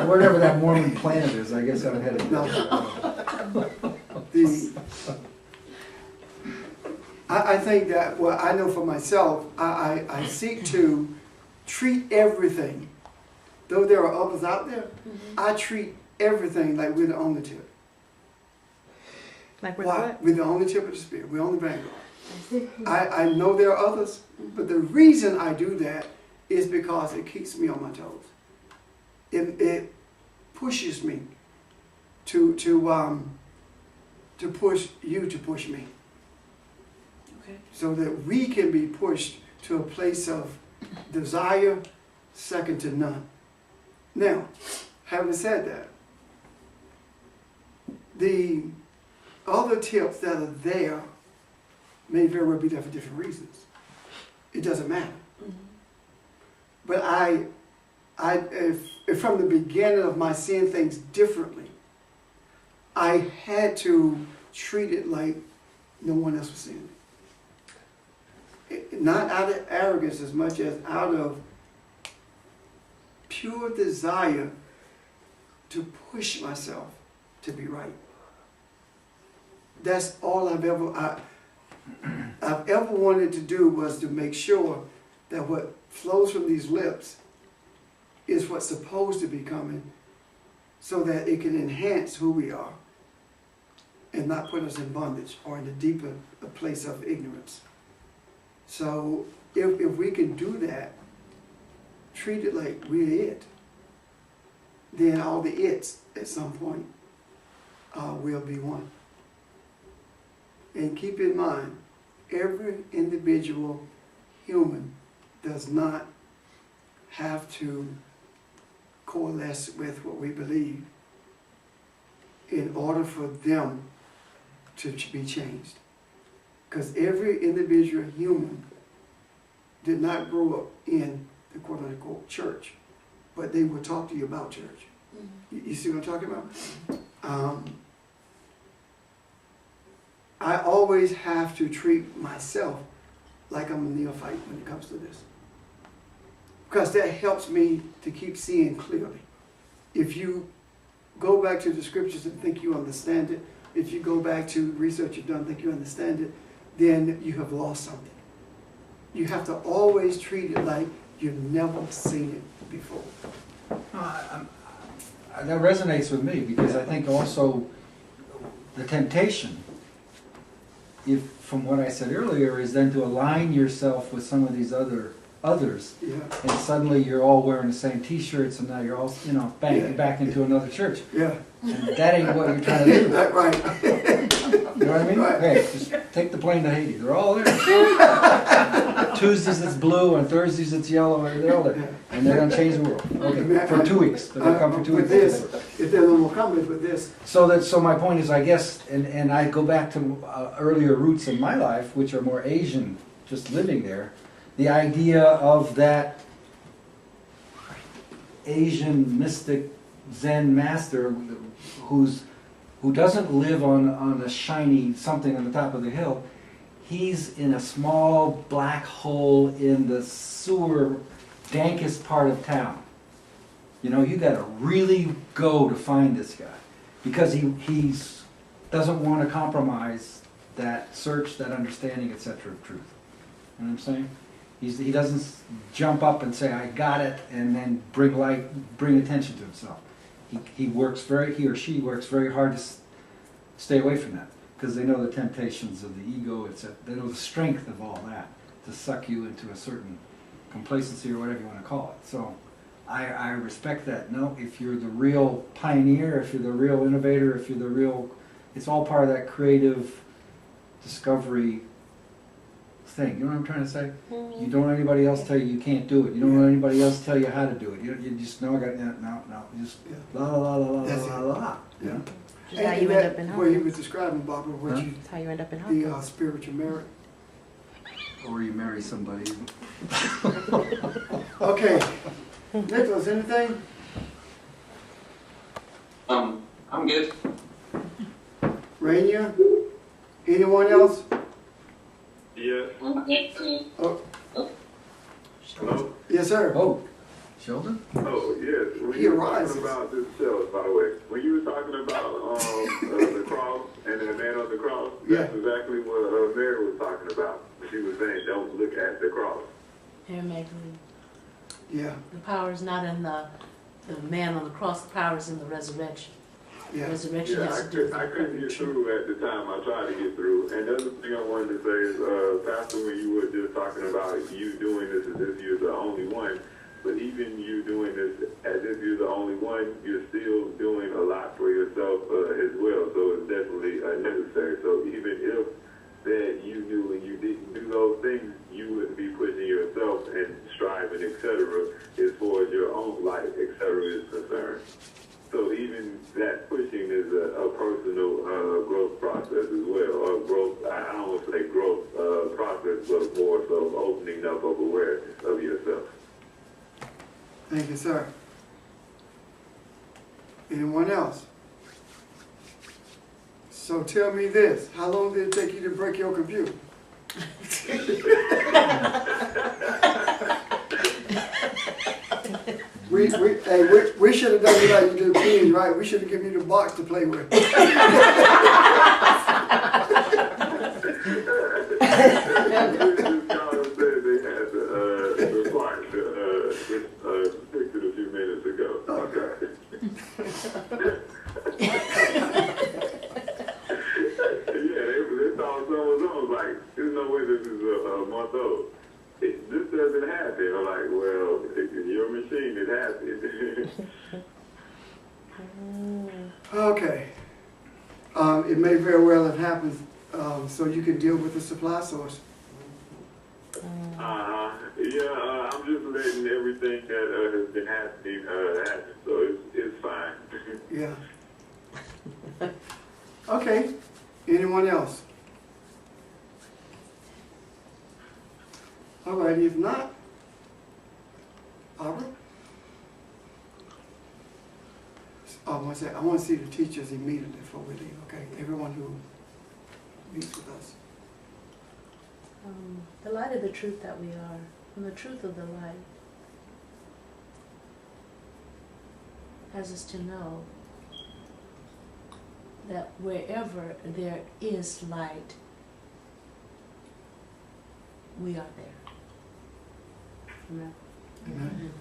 Wherever that Mormon planet is, I guess I'm headed. I think that, well, I know for myself, I seek to treat everything, though there are others out there, I treat everything like we're the only tip. Like with Why? what? We're the only tip of the spear. We're only vanguard. I know there are others, but the reason I do that is because it keeps me on my toes. It pushes me to push you to push me. Okay. So that we can be pushed to a place of desire second to none. Now, having said that, the other tips that are there may very well be there for different reasons. It doesn't matter. But if from the beginning of my seeing things differently, I had to treat it like no one else was seeing it. Not out of arrogance as much as out of pure desire to push myself to be right. That's all I've ever wanted to do, was to make sure that what flows from these lips is what's supposed to be coming, so that it can enhance who we are and not put us in bondage or in a deeper place of ignorance. So if we can do that, treat it like we're it, then all the it's at some point will be one. And keep in mind, every individual human does not have to coalesce with what we believe in order for them to be changed. Because every individual human did not grow up in the quote-unquote church. but they will talk to you about church. You see what I'm talking about? I always have to treat myself like I'm a neophyte when it comes to this. Because that helps me to keep seeing clearly. If you go back to the scriptures and think you understand it, if you go back to research you've done and think you understand it, then you have lost something. You have to always treat it like you've never seen it before. That resonates with me, because I think also the temptation, if from what I said earlier, is then to align yourself with some of these others, Yeah. and suddenly you're all wearing the same T-shirts, and now you're all, banging Yeah. back into another church, Yeah. and that ain't what you're trying to do. That's right. You know what I mean? Right. Hey, just take the plane to Haiti. They're all there. Tuesdays it's blue, and Thursdays it's yellow, and they're all there. And they're gonna change the world. Okay, for 2 weeks. They're gonna come for 2 With weeks. this, if they're a little more comfortable with this, So my point is, I guess, and I go back to earlier roots in my life, which are more Asian, just living there. The idea of that Asian mystic Zen master who doesn't live on a shiny something on the top of the hill. He's in a small black hole in the sewer, dankest part of town. You gotta really go to find this guy, because he's doesn't want to compromise that search, that understanding, etc. of truth. You know what I'm saying? He doesn't jump up and say, I got it, and then bring attention to himself. He or she works very hard to stay away from that, because they know the temptations of the ego, etc. They know the strength of all that to suck you into a certain complacency or whatever you want to call it. So I respect that. No, if you're the real pioneer, if you're the real innovator, if you're the real, it's all part of that creative discovery thing. You know what I'm trying to say? You don't let anybody else tell you you can't do it. You don't let anybody else tell you how to do it. You just know, I got no. You just la la la la la la la. yeah. Just how you end up in where he Hollywood. was describing, Barbara, what Huh? you, That's how you end up in the Hollywood. spiritual merit. Or you marry somebody. Okay, Nicholas, anything? I'm good. Rainier? Anyone else? Yeah, I'm good too. Oh, hello? yes, sir. Oh, Sheldon? Oh, yes. When He you were arises. talking about this show, by the way, when you were talking about the cross and the man on the cross, that's exactly what Mary was talking about. She was saying, don't look at the cross. Here, Magdalene. Yeah, The power is not in the man on the cross, the power is in the resurrection. yeah. Resurrection Yeah, has to do with I couldn't get the through at the time. I tried to get through. And the other thing I wanted to say is, Pastor, when you were just talking about you doing this as if you're the only one, but even you doing this as if you're the only one, you're still doing a lot for yourself as well. So it's definitely necessary. So even if that you knew and you didn't do those things, you wouldn't be pushing yourself and striving, etc., as far as your own life, etc., is concerned. So even that pushing is a personal growth process as well. Or growth, I don't want to say growth process, but more so opening up of awareness of yourself. Thank you, sir. Anyone else? So tell me this, how long did it take you to break your computer? We should have done it like you do kids, right? We should have given you the box to play with. Fixed it a few minutes ago. Okay. They thought someone was like, there's no way this is a month old. This doesn't happen. I'm like, well, in your machine, it happens. Okay. It may very well have happened, so you can deal with the supply source. Yeah, I'm just letting everything that has been happening happen, so it's fine. Yeah. Okay. Anyone else? All right, if not, Barbara? I want to see the teachers immediately before we leave, okay? Everyone who meets with us. The light of the truth that we are, and the truth of the light has us to know that wherever there is light, we are there. Amen. Amen.